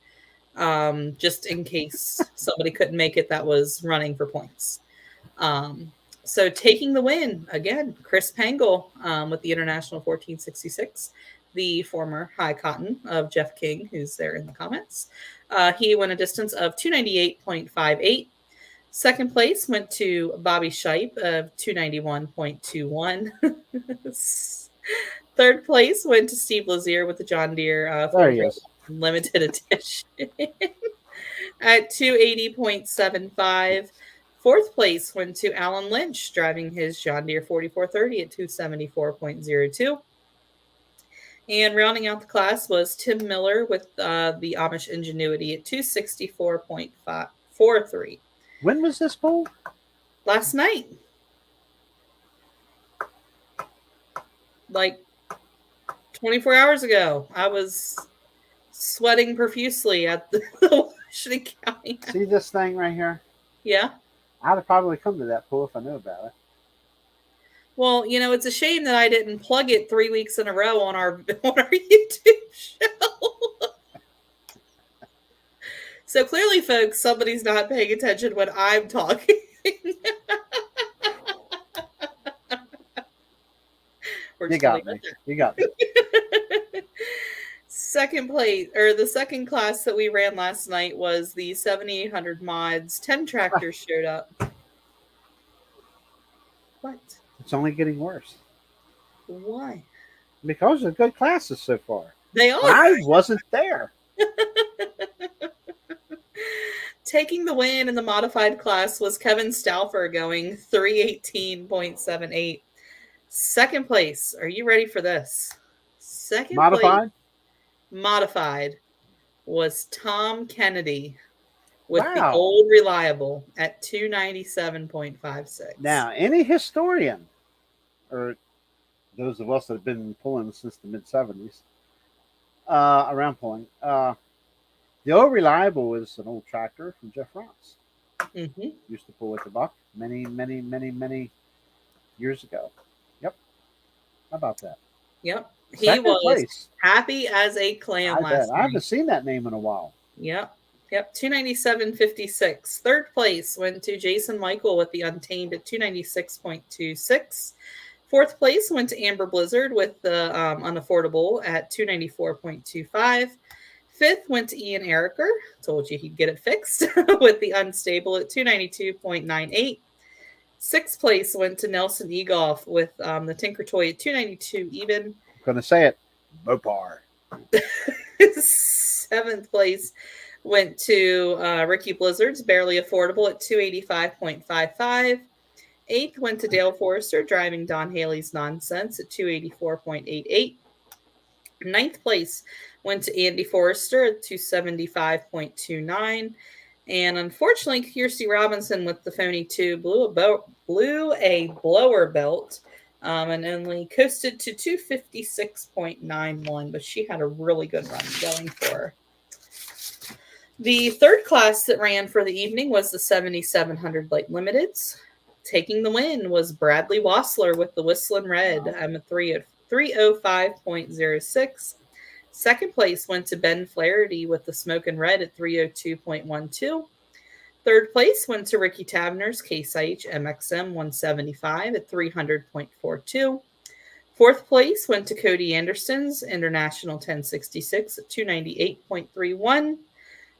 just in case somebody couldn't make it that was running for points. So taking the win again, Chris Pangle with the International 1466, the former high cotton of Jeff King, who's there in the comments. He went a distance of 298.58. Second place went to Bobby Shipe of 291.21. Third place went to Steve Lazier with the John Deere limited edition at 280.75. Fourth place went to Alan Lynch, driving his John Deere 4430 at 274.02. And rounding out the class was Tim Miller with the Amish Ingenuity at 264.43. When was this poll? Last night. Like 24 hours ago. I was sweating profusely at the Washington County. See this thing right here? Yeah. I'd have probably come to that pool if I knew about it. Well, you know, it's a shame that I didn't plug it 3 weeks in a row on our YouTube show. So clearly, folks, somebody's not paying attention when I'm talking. You got me. You got me. Second place, or the second class that we ran last night was the 7800 mods. 10 tractors showed up. What? It's only getting worse. Why? Because of good classes so far. They are. I wasn't there. Taking the win in the modified class was Kevin Stauffer going 318.78. Second place. Are you ready for this? Second Modified? place modified was Tom Kennedy with the old reliable at 297.56. Now, any historian, or those of us that have been pulling since the mid-70s, around pulling, the old reliable was an old tractor from Jeff Ross. Mm-hmm. Used to pull with the buck many years ago. Yep. How about that? Yep. He was happy as a clam last night. I haven't seen that name in a while. Yep. 297.56. Third place went to Jason Michael with the Untamed at 296.26. Fourth place went to Amber Blizzard with the Unaffordable at 294.25. Fifth went to Ian Ericker. Told you he'd get it fixed with the Unstable at 292.98. Sixth place went to Nelson Egoff with the Tinker Toy at 292 even. I'm going to say it. Mopar. Seventh place went to Ricky Blizzard's Barely Affordable at 285.55. Eighth went to Dale Forrester driving Don Haley's Nonsense at 284.88. Ninth place went to Andy Forrester at 275.29. And unfortunately, Kirsty Robinson with the Phony 2 blew a blower belt and only coasted to 256.91, but she had a really good run going for her. The third class that ran for the evening was the 7700 Light Limiteds. Taking the win was Bradley Wassler with the Whistling Red. I'm a 305.06. Second place went to Ben Flaherty with the Smokin' Red at 302.12. Third place went to Ricky Tavner's Case IH MXM 175 at 300.42. Fourth place went to Cody Anderson's International 1066 at 298.31.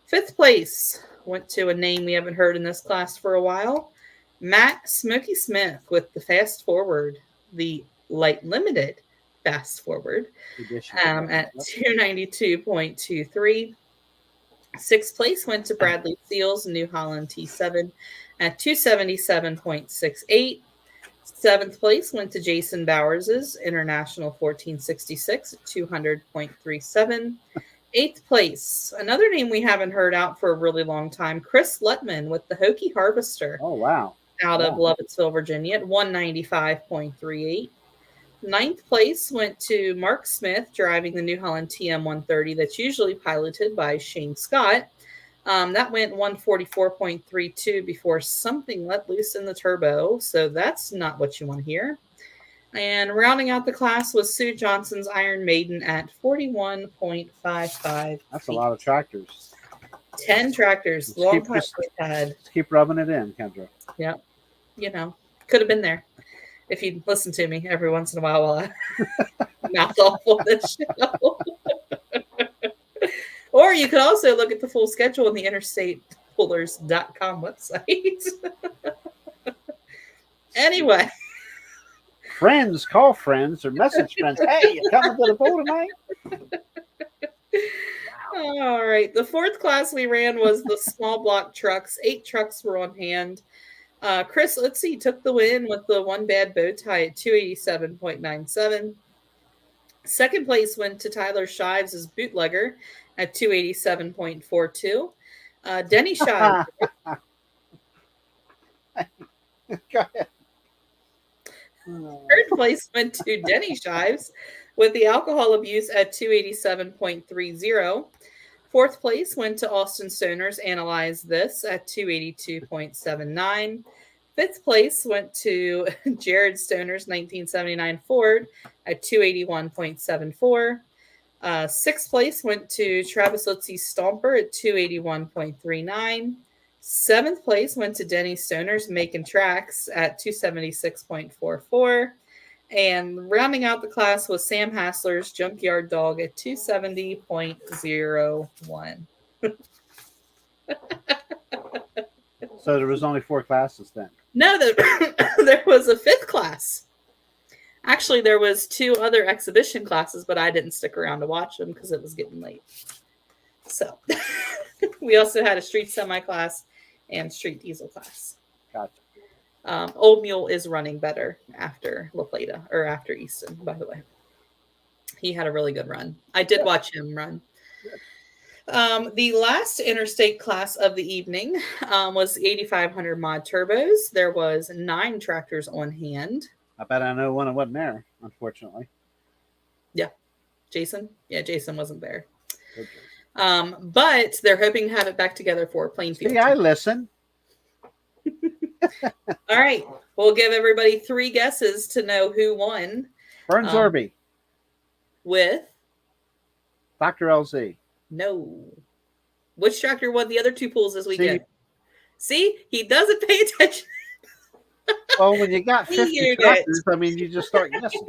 Fifth place went to a name we haven't heard in this class for a while, Matt Smokey Smith with the Fast Forward, the Light Limited Fast Forward, at 292.23. Sixth place went to Bradley Seals, New Holland T7 at 277.68. Seventh place went to Jason Bowers's International 1466 at 200.37. Eighth place, another name we haven't heard out for a really long time, Chris Lutman with the Hokie Harvester. Oh, wow. Out of Lovettsville, Virginia at 195.38. Ninth place went to Mark Smith driving the New Holland TM 130 that's usually piloted by Shane Scott. That went 144.32 before something let loose in the turbo, so that's not what you want to hear. And rounding out the class was Sue Johnson's Iron Maiden at 41.55. That's a lot of tractors. 10 tractors. Long time we've had. Keep rubbing it in, Kendra. Yep. You know, could have been there if you'd listen to me every once in a while I mouth off on this show. Or you could also look at the full schedule on the interstatepullers.com website. Anyway. Friends, call friends or message friends. Hey, you coming to the pool tonight? Wow. All right. The fourth class we ran was the small block trucks. 8 trucks were on hand. Chris, let's see, took the win with the one bad bow tie at 287.97. Second place went to Tyler Shives' Bootlegger at 287.42. Denny Shives. Go ahead. Third place went to Denny Shives with the alcohol abuse at 287.30. Fourth place went to Austin Stoner's Analyze This at 282.79. Fifth place went to Jared Stoner's 1979 Ford at 281.74. Sixth place went to Travis Litzie's Stomper at 281.39. Seventh place went to Denny Stoner's Making Tracks at 276.44. And rounding out the class was Sam Hassler's Junkyard Dog at 270.01. So there was only 4 classes then? No, there was a 5th class. Actually, there was 2 other exhibition classes, but I didn't stick around to watch them because it was getting late. So we also had a street semi class and street diesel class. Gotcha. Old Mule is running better after La Plata, or after Easton, by the way. He had a really good run. I did watch him run. The last interstate class of the evening was 8,500 mod turbos. There was 9 tractors on hand. I bet I know one that wasn't there, unfortunately. Yeah. Jason? Yeah, Jason wasn't there. Okay. But they're hoping to have it back together for Plainfield. See, I listen. All right. We'll give everybody 3 guesses to know who won. Burns Orby. With? Dr. LZ. No. Which tractor won the other 2 pools this weekend? See? He doesn't pay attention. Well, when you got 50 tractors, I mean, you just start guessing.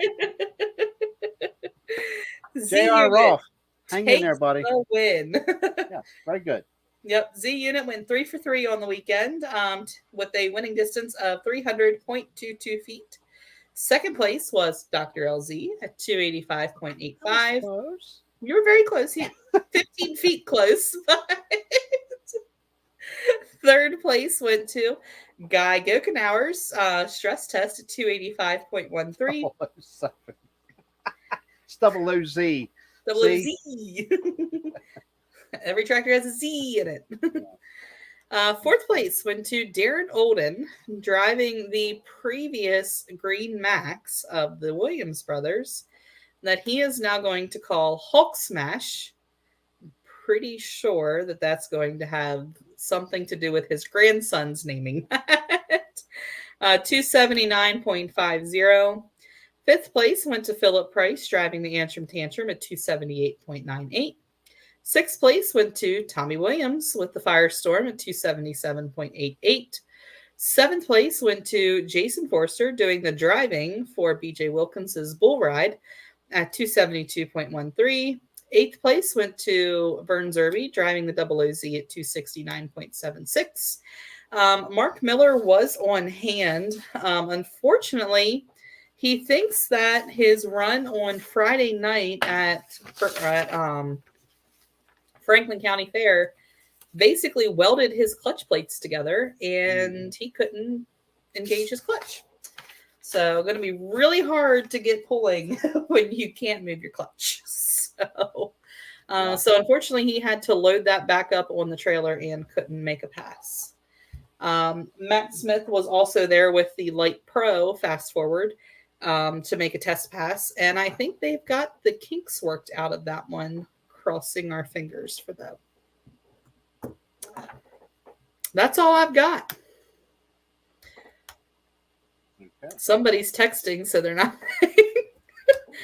JR Rolfe. Hang in there, buddy. Win. Yes, very good. Yep. Z Unit went 3 for 3 on the weekend with a winning distance of 300.22 feet. Second place was Dr. LZ at 285.85. Close. You were very close. 15 feet close. But third place went to Guy Gokenauer's stress test at 285.13. Oh, it's double OZ. Double Z. Every tractor has a Z in it. Fourth place went to Darren Olden, driving the previous Green Max of the Williams brothers, that he is now going to call Hulk Smash. Pretty sure that that's going to have something to do with his grandson's naming that. 279.50. Fifth place went to Philip Price, driving the Antrim Tantrum at 278.98. Sixth place went to Tommy Williams with the Firestorm at 277.88. Seventh place went to Jason Forster doing the driving for BJ Wilkins's Bull Ride at 272.13. Eighth place went to Vern Zerby driving the Double OZ at 269.76. Mark Miller was on hand. Unfortunately, he thinks that his run on Friday night at Franklin County Fair basically welded his clutch plates together and he couldn't engage his clutch. So going to be really hard to get pulling when you can't move your clutch. So unfortunately he had to load that back up on the trailer and couldn't make a pass. Matt Smith was also there with the Light Pro Fast Forward to make a test pass. And I think they've got the kinks worked out of that one. Crossing our fingers for that. That's all I've got. Okay. Somebody's texting, so they're not.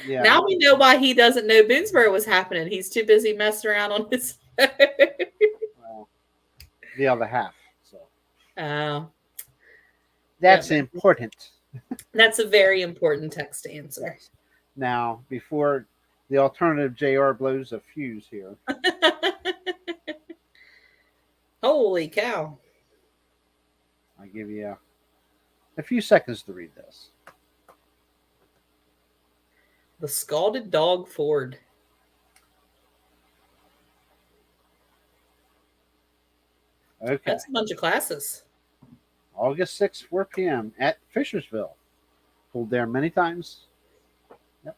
Yeah. Now we know why he doesn't know Boonsboro was happening. He's too busy messing around on his phone. Well, the other half. So. That's important. That's a very important text to answer. Now, before the alternative JR blows a fuse here. Holy cow. I'll give you a few seconds to read this. The Scalded Dog Ford. Okay. That's a bunch of classes. August 6th, 4 p.m. at Fishersville. Pulled there many times. Yep.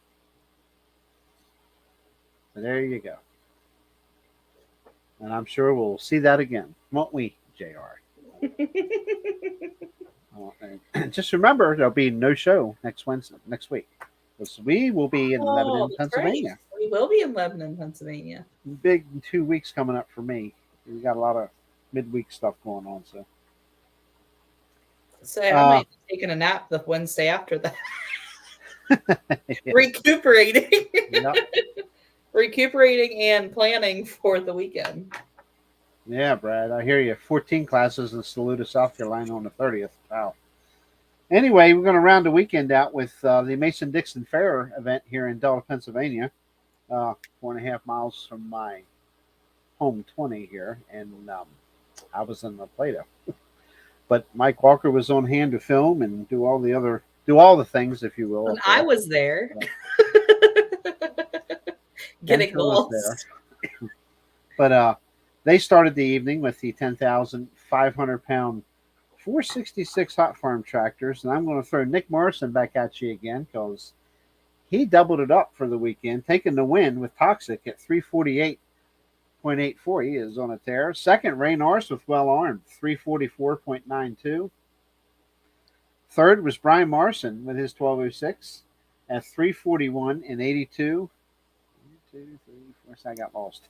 So there you go. And I'm sure we'll see that again, won't we, JR? Just remember, there'll be no show next week. Because we will be in Lebanon, Pennsylvania. Right. We will be in Lebanon, Pennsylvania. Big 2 weeks coming up for me. We got a lot of midweek stuff going on. So I might be taking a nap the Wednesday after that. Yeah. Recuperating. Yep. Recuperating and planning for the weekend. Yeah, Brad, I hear you. 14 classes in Saluda, South Carolina on the 30th. Wow. Anyway, we're going to round the weekend out with the Mason-Dixon Fair event here in Delta, Pennsylvania. 4.5 miles from my home 20 here. And I was in the Play-Doh. But Mike Walker was on hand to film and do all the things, if you will. And I was there. Getting lost. But they started the evening with the 10,500-pound 466 hot farm tractors. And I'm going to throw Nick Morrison back at you again because he doubled it up for the weekend, taking the win with Toxic at 348.84. He is on a tear. Second, Ray Norris with Well Armed, 344.92. Third was Brian Morrison with his 1206 at 341.82. 2, 3, 4. I got lost.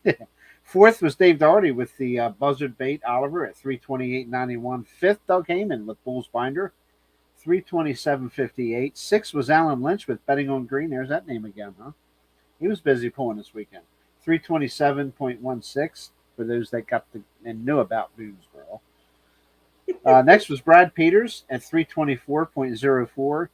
Fourth was Dave Doherty with the Buzzard Bait Oliver at 328.91. Fifth, Doug Heyman with Bull's Binder, 327.58. Sixth was Alan Lynch with Betting on Green. There's that name again, huh? He was busy pulling this weekend. 327.16 for those that got and knew about Boonsboro. Next was Brad Peters at 324.04.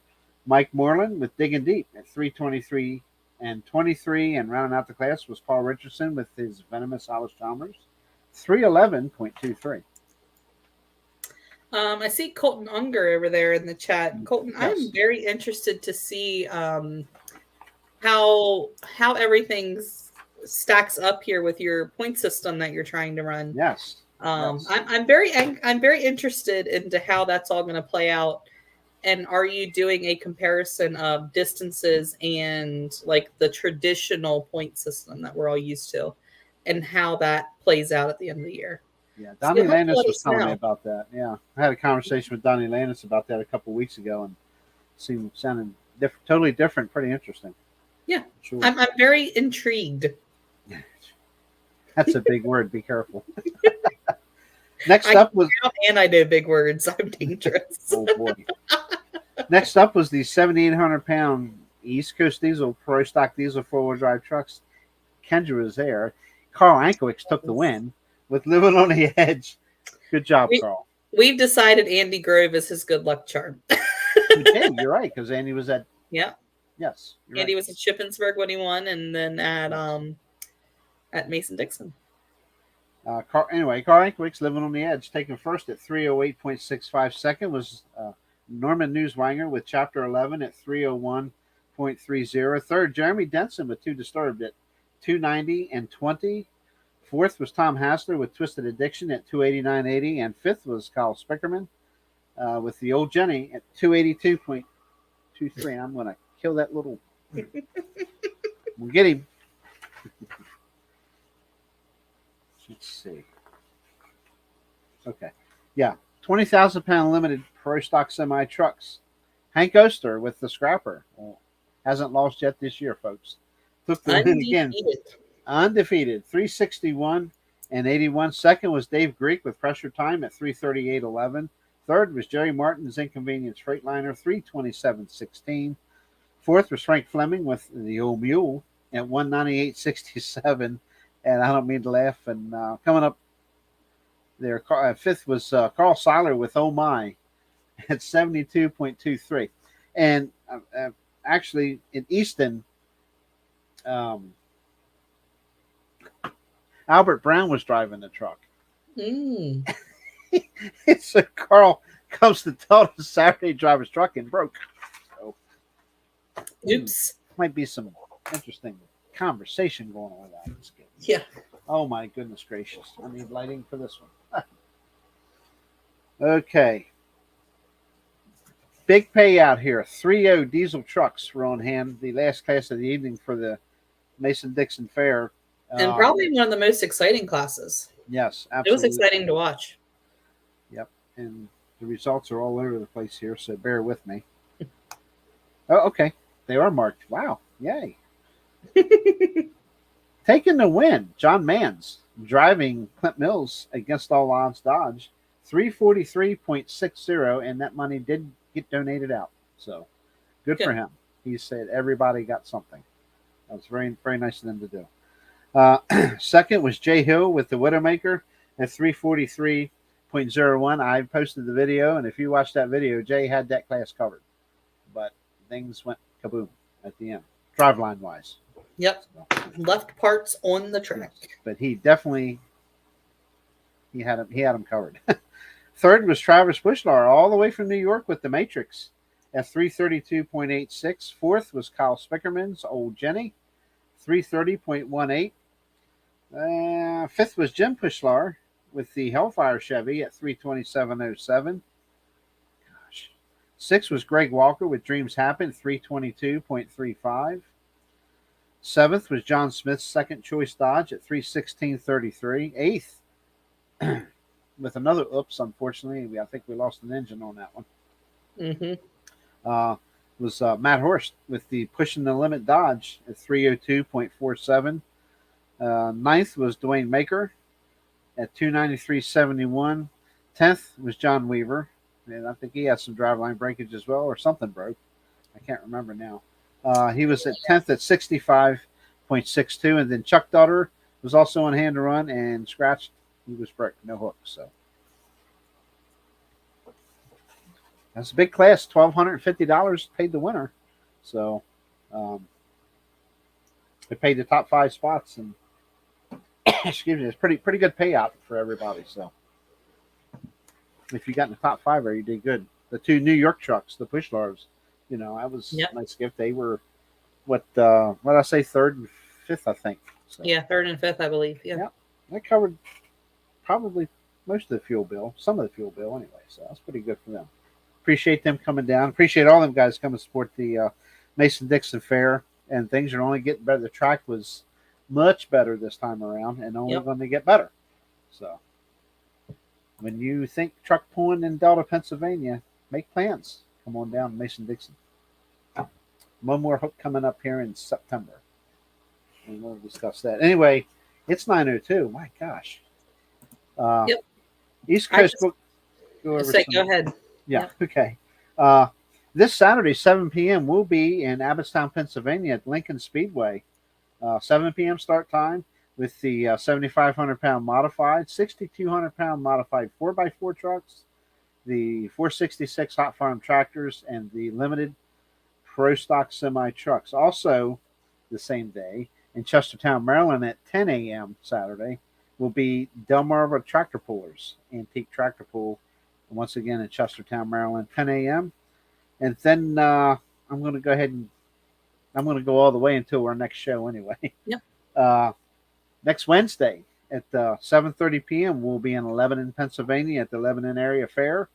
Mike Moreland with Digging Deep at 323 and 23, and rounding out the class was Paul Richardson with his Venomous Hollis Chalmers, 311.23. I see Colton Unger over there in the chat. Colton, yes. I'm very interested to see how everything stacks up here with your point system that you're trying to run. Yes. Yes. I'm very interested into how that's all going to play out. And are you doing a comparison of distances and like the traditional point system that we're all used to, and how that plays out at the end of the year? Yeah, It's getting Donnie like Landis was 20s telling me now. about that. Yeah, I had a conversation with Donnie Landis about that a couple weeks ago, and sounded totally different, pretty interesting. Yeah, Sure. I'm very intrigued. That's a big word. Be careful. Next I up was and I know big words. I'm dangerous. oh boy. Next up was the 7,800-pound East Coast Diesel Pro Stock Diesel 4-wheel drive trucks. Kendra was there. Carl Ankiewicz took the win with Living on the Edge. Good job, Carl. We've decided Andy Grove is his good luck charm. We did. You're right, because Andy was at. Yeah. Yes. Andy was at Shippensburg when he won, and then at Mason Dixon. Carl Ankiewicz, Living on the Edge, taking first at 308.65. Second was Norman Newswanger with Chapter 11 at 301.30. Third, Jeremy Denson with Too Disturbed at 290 and 20. Fourth was Tom Hassler with Twisted Addiction at 289.80. And fifth was Kyle Spickerman with The Old Jenny at 282.23. I'm going to kill that little. We'll get him. Let's see. Okay. Yeah. 20,000-pound limited pro stock semi trucks. Hank Oster with the Scrapper. Well, hasn't lost yet this year, folks. Took the win again. Undefeated. 361 and 81. Second was Dave Greek with Pressure Time at 338.11. Third was Jerry Martin's Inconvenience Freightliner, 327.16. Fourth was Frank Fleming with the Old Mule at 198.67. And I don't mean to laugh. And coming up there, fifth was Carl Seiler with Oh My at 72.23. And actually, in Easton, Albert Brown was driving the truck. So Carl comes to tell us Saturday drive his truck and broke. So, oops. Might be some interesting conversation going on with that. Yeah. Oh my goodness gracious. I need lighting for this one. Okay. Big payout here. 3.0 diesel trucks were on hand. The last class of the evening for the Mason-Dixon Fair. And probably one of the most exciting classes. Yes, absolutely. It was exciting to watch. Yep. And the results are all over the place here, so bear with me. Oh, okay. They are marked. Wow. Yay. Taking the win, John Manns, driving Clint Mills against all odds Dodge, 343.60, and that money did get donated out. So good for him. He said everybody got something. That was very, very nice of them to do. Second was Jay Hill with the Widowmaker at 343.01. I posted the video, and if you watch that video, Jay had that class covered. But things went kaboom at the end, driveline wise. Yep. So, left parts on the track. Yes, but he definitely he had him covered. Third was Travis Bushlar, all the way from New York with the Matrix at 332.86. Fourth was Kyle Spickerman's Old Jenny, 330.18. Fifth was Jim Pushlar with the Hellfire Chevy at 327.07. Gosh. Sixth was Greg Walker with Dreams Happen, 322.35. Seventh was John Smith's Second Choice Dodge at 316.33. Eighth, with another oops, unfortunately, I think we lost an engine on that one. Was Matt Horst with the Pushing the Limit Dodge at 302.47. Ninth was Dwayne Maker at 293.71. 10th was John Weaver, and I think he had some driveline breakage as well, or something broke. I can't remember now. He was at 10th at 65.62, and then Chuck Dutter was also on hand to run and scratched. He was broke, no hook. So that's a big class. $1,250 paid the winner. So they paid the top 5 spots, and excuse me, it's pretty good payout for everybody. So if you got in the top 5 there, you did good. The 2 New York trucks, the Pushlars, that was a nice gift. They were what did I say, 3rd and 5th, I think. So, yeah, 3rd and 5th, I believe. Yeah. They covered probably most of the fuel bill, some of the fuel bill anyway. So that's pretty good for them. Appreciate them coming down. Appreciate all them guys coming to support the Mason-Dixon Fair, and things are only getting better. The track was much better this time around, and only going to get better. So When you think truck pulling in Delta, Pennsylvania, make plans. Come on down to Mason-Dixon. One more hook coming up here in September. And we'll discuss that. Anyway, it's 9:02. My gosh. Yep. East Coast book. Go ahead. Yeah. Yep. Okay. This Saturday, 7 p.m., we'll be in Abbottstown, Pennsylvania at Lincoln Speedway. 7 p.m. start time with the 7,500-pound modified, 6,200-pound modified 4x4 trucks, the 466 hot farm tractors, and the limited pro stock semi trucks. Also, the same day in Chestertown, Maryland at 10 a.m. Saturday will be Delmarva Tractor Pullers, antique tractor pull, once again in Chestertown, Maryland, 10 a.m. And then I'm going to go ahead and I'm going to go all the way until our next show anyway. Yep. Next Wednesday at 7:30 p.m. we'll be in Lebanon, Pennsylvania at the Lebanon Area Fair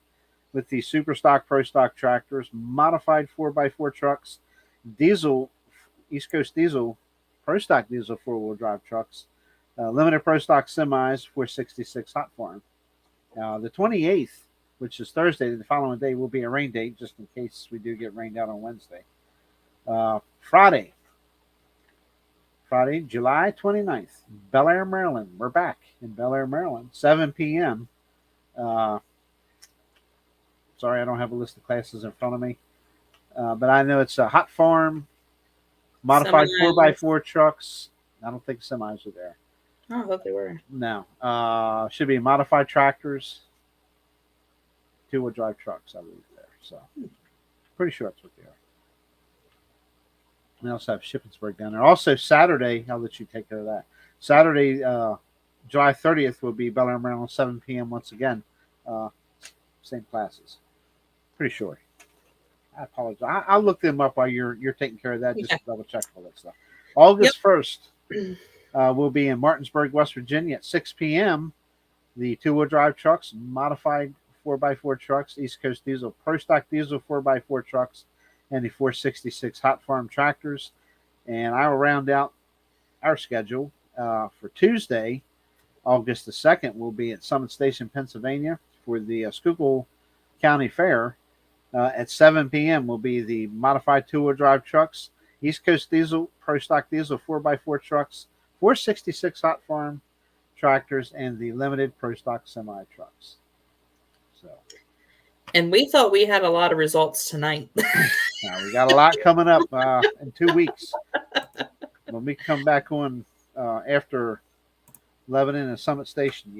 with the Super Stock Pro Stock tractors, modified 4x4 trucks, diesel, East Coast diesel, Pro Stock diesel 4-wheel drive trucks, limited Pro Stock semis, 466 hot farm. The 28th, which is Thursday, the following day, will be a rain date just in case we do get rained out on Wednesday. Friday, July 29th, Bel Air, Maryland. We're back in Bel Air, Maryland, 7 p.m. Sorry, I don't have a list of classes in front of me. But I know it's a hot farm, modified 4x4 trucks. I don't think semis are there. Oh, I thought they were. No. Should be modified tractors, 2-wheel drive trucks, I believe, there. So, pretty sure that's what they are. We also have Shippensburg down there. Also, Saturday, I'll let you take care of that. Saturday, July 30th, will be Bel Air, Maryland, 7 p.m. once again. Same classes. Pretty sure. I apologize. I'll look them up while you're taking care of that, just to double check all that stuff. August 1st, we'll be in Martinsburg, West Virginia at 6 p.m. The 2-wheel drive trucks, modified 4x4 trucks, East Coast diesel, Pro Stock diesel 4x4 trucks, and the 466 hot farm tractors. And I will round out our schedule for Tuesday, August the 2nd. We'll be at Summit Station, Pennsylvania for the Schuylkill County Fair. At 7 p.m. will be the modified 2-wheel drive trucks, East Coast diesel, Pro Stock diesel 4x4 trucks, 466 hot farm tractors, and the limited Pro Stock semi trucks. So, and we thought we had a lot of results tonight. Now we got a lot coming up in 2 weeks. When we come back on after Lebanon and Summit Station,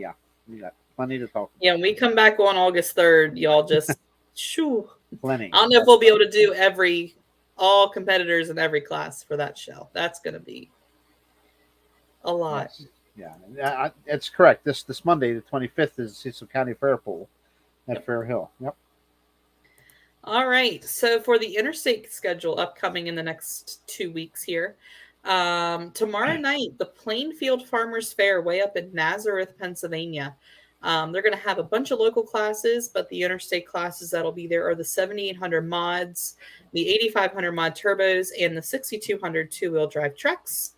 we got plenty to talk about. Yeah, when we come back on August 3rd, y'all just shoo. Plenty. I don't know if we'll be able to do all competitors in every class for that show. That's going to be a lot. Yes. Yeah, it's correct. This Monday, the 25th, is Cecil County Fair Pool at Fair Hill. Yep. All right. So for the interstate schedule upcoming in the next 2 weeks here, tomorrow night, the Plainfield Farmers Fair way up in Nazareth, Pennsylvania. They're going to have a bunch of local classes, but the interstate classes that'll be there are the 7,800 mods, the 8,500 mod turbos, and the 6,200 2-wheel drive trucks.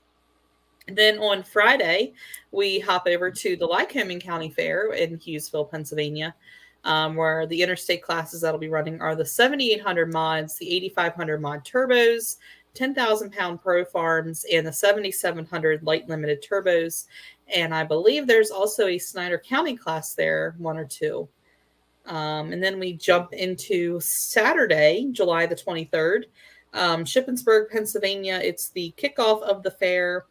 And then on Friday, we hop over to the Lycoming County Fair in Hughesville, Pennsylvania, where the interstate classes that'll be running are the 7,800 mods, the 8,500 mod turbos, 10,000-pound pro farms, and the 7,700 light limited turbos. And I believe there's also a Snyder County class there, 1 or 2. And then we jump into Saturday, July the 23rd, Shippensburg, Pennsylvania. It's the kickoff of the fair.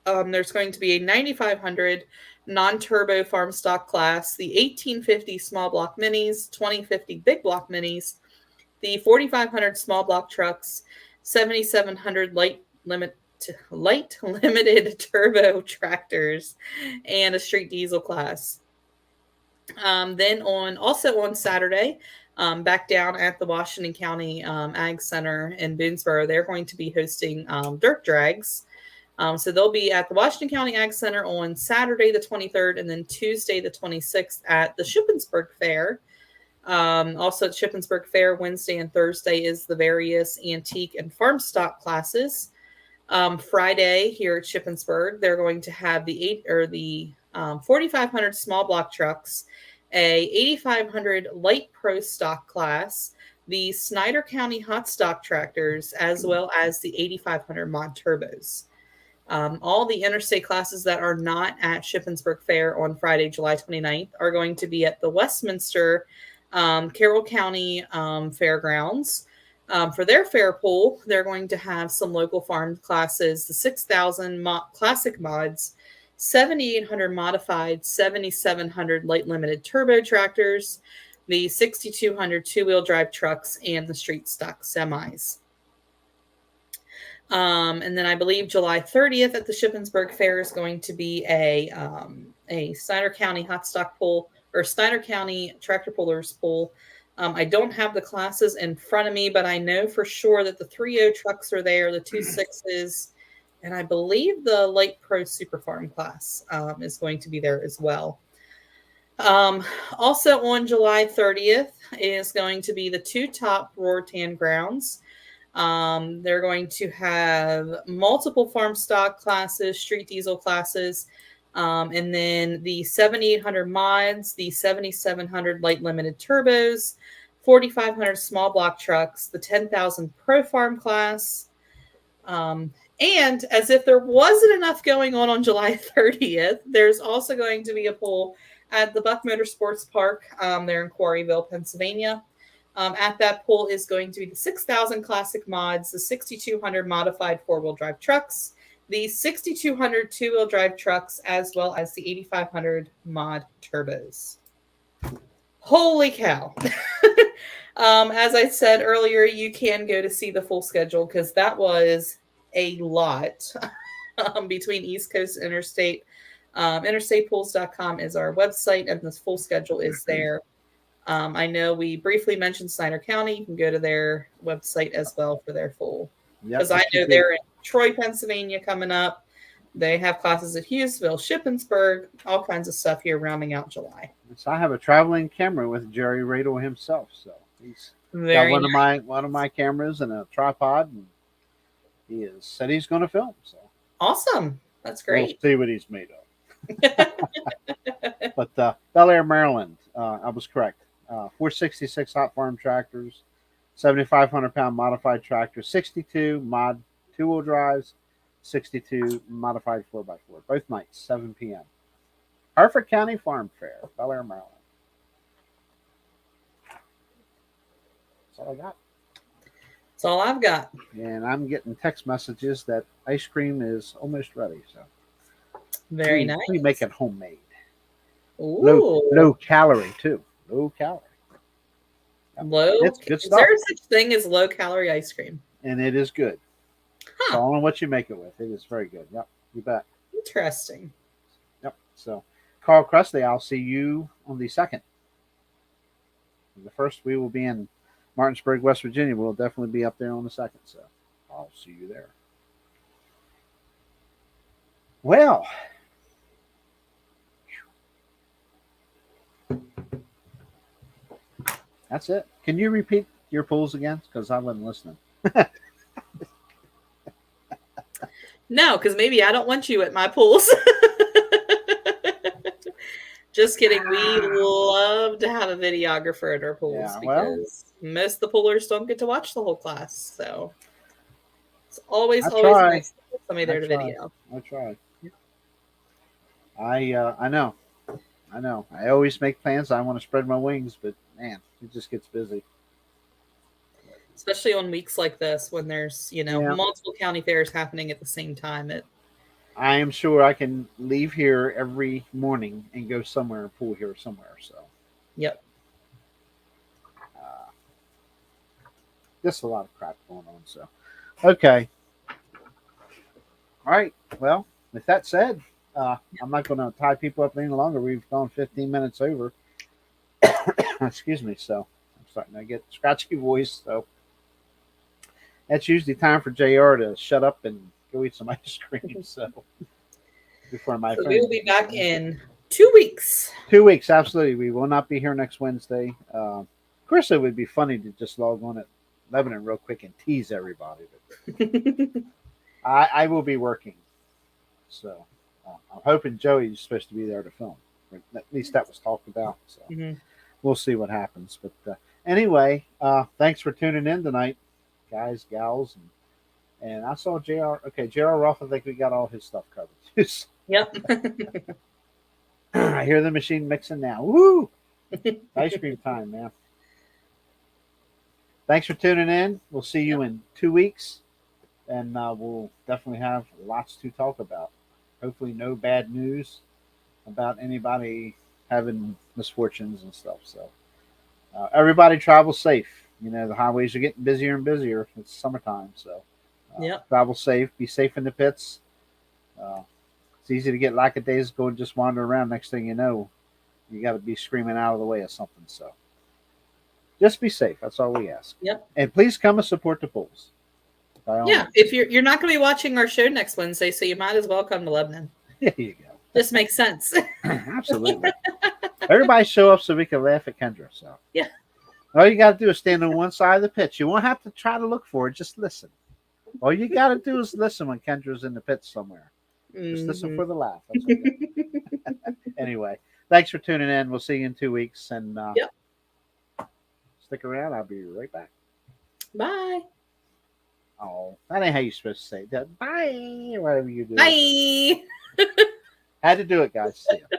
There's going to be a 9,500 non-turbo farm stock class, the 1850 small block minis, 2050 big block minis, the 4,500 small block trucks, 7,700 light limited turbo tractors, and a street diesel class. Then on Saturday, back down at the Washington County Ag Center in Boonsboro, they're going to be hosting dirt drags. So they'll be at the Washington County Ag Center on Saturday the 23rd, and then Tuesday the 26th at the Shippensburg Fair. Also at Shippensburg Fair, Wednesday and Thursday is the various antique and farm stock classes. Friday here at Shippensburg, they're going to have the 4,500 small block trucks, a 8,500 light pro stock class, the Snyder County hot stock tractors, as well as the 8,500 mod turbos. All the interstate classes that are not at Shippensburg Fair on Friday, July 29th are going to be at the Westminster Carroll County Fairgrounds. For their fair pool, they're going to have some local farm classes, the 6,000 classic mods, 7,800 modified, 7,700 light limited turbo tractors, the 6,200 two-wheel drive trucks, and the street stock semis. And then I believe July 30th at the Shippensburg Fair is going to be a Snyder County hot stock pool or Snyder County tractor pullers pool. I don't have the classes in front of me, but I know for sure that the 3.0 trucks are there, the 2.6s, and I believe the Light Pro Super Farm class is going to be there as well. Also on July 30th is going to be the two top Rortan grounds. They're going to have multiple farm stock classes, street diesel classes, and then the 7,800 mods, the 7,700 light limited turbos, 4,500 small block trucks, the 10,000 pro farm class. And as if there wasn't enough going on July 30th, there's also going to be a pool at the Buck Motorsports Park there in Quarryville, Pennsylvania. At that pool is going to be the 6,000 classic mods, the 6,200 modified four-wheel drive trucks, the 6,200 two-wheel drive trucks, as well as the 8,500 mod turbos. Holy cow. As I said earlier, you can go to see the full schedule because that was a lot between East Coast and Interstate. InterstatePools.com is our website, and this full schedule is there. I know we briefly mentioned Snyder County. You can go to their website as well for their full. Because I know they're in Troy, Pennsylvania coming up. They have classes at Hughesville, Shippensburg, all kinds of stuff here rounding out July. So I have a traveling camera with Jerry Radel himself. So he's Very got nice. one of my cameras and a tripod, and he said he's going to film. So Awesome. That's great. We'll see what he's made of. But Bel Air, Maryland, I was correct. 466 hot farm tractors, 7,500 pound modified tractors, 62 mod two-wheel drives, 62 modified 4x4, both nights, 7 p.m. Harford County Farm Fair, Bel Air, Maryland. That's all I got. That's all I've got. And I'm getting text messages that ice cream is almost ready. So very nice. We make it homemade. Ooh. Low calorie too. Low calorie. Low. It's good is stuff. there such thing as low calorie ice cream? And it is good. Huh. It's all on what you make it with. It is very good. Yep. You bet. Interesting. Yep. So, Carl Crustley, I'll see you on the 2nd. The 1st, we will be in Martinsburg, West Virginia. We'll definitely be up there on the 2nd. So, I'll see you there. Well, that's it. Can you repeat your polls again? Because I wasn't listening. No, because maybe I don't want you at my pools. Just kidding. We love to have a videographer at our pools because most of the poolers don't get to watch the whole class. So it's always nice to have somebody there to video. I try. I know. I always make plans. I want to spread my wings, but man, it just gets busy. Especially on weeks like this when there's, multiple county fairs happening at the same time. I am sure I can leave here every morning and go somewhere and pool here somewhere. So, yep. Just a lot of crap going on. So, okay. All right. Well, with that said, I'm not going to tie people up any longer. We've gone 15 minutes over. Excuse me. So I'm starting to get scratchy voice. So that's usually time for JR to shut up and go eat some ice cream. So before my friend, we'll be back in 2 weeks. 2 weeks, absolutely. We will not be here next Wednesday. Of course, it would be funny to just log on at Lebanon real quick and tease everybody. But I will be working, so I'm hoping Joey's supposed to be there to film. At least that was talked about. So we'll see what happens. But anyway, thanks for tuning in tonight, guys, gals, and I saw JR. Okay, JR Ruff. I think we got all his stuff covered. Yep. I hear the machine mixing now. Woo! Ice cream time, man. Thanks for tuning in. We'll see you in 2 weeks, and we'll definitely have lots to talk about. Hopefully, no bad news about anybody having misfortunes and stuff. So, everybody travel safe. You know, the highways are getting busier and busier. It's summertime, so travel safe. Be safe in the pits. It's easy to get lackadaisical and just wander around. Next thing you know, you got to be screaming out of the way of something. So, just be safe. That's all we ask. Yep. And please come and support the Bulls. Yeah, if you're not going to be watching our show next Wednesday, so you might as well come to Lebanon. There you go. This makes sense. Absolutely. Everybody show up so we can laugh at Kendra. So yeah, all you got to do is stand on one side of the pitch. You won't have to try to look for it. Just listen. All you got to do is listen when Kendra's in the pit somewhere. Just listen for the laugh. That's okay. Anyway, thanks for tuning in. We'll see you in 2 weeks. And stick around. I'll be right back. Bye. Oh, that ain't how you're supposed to say that. Bye. Whatever you do. Bye. Had to do it, guys. See ya.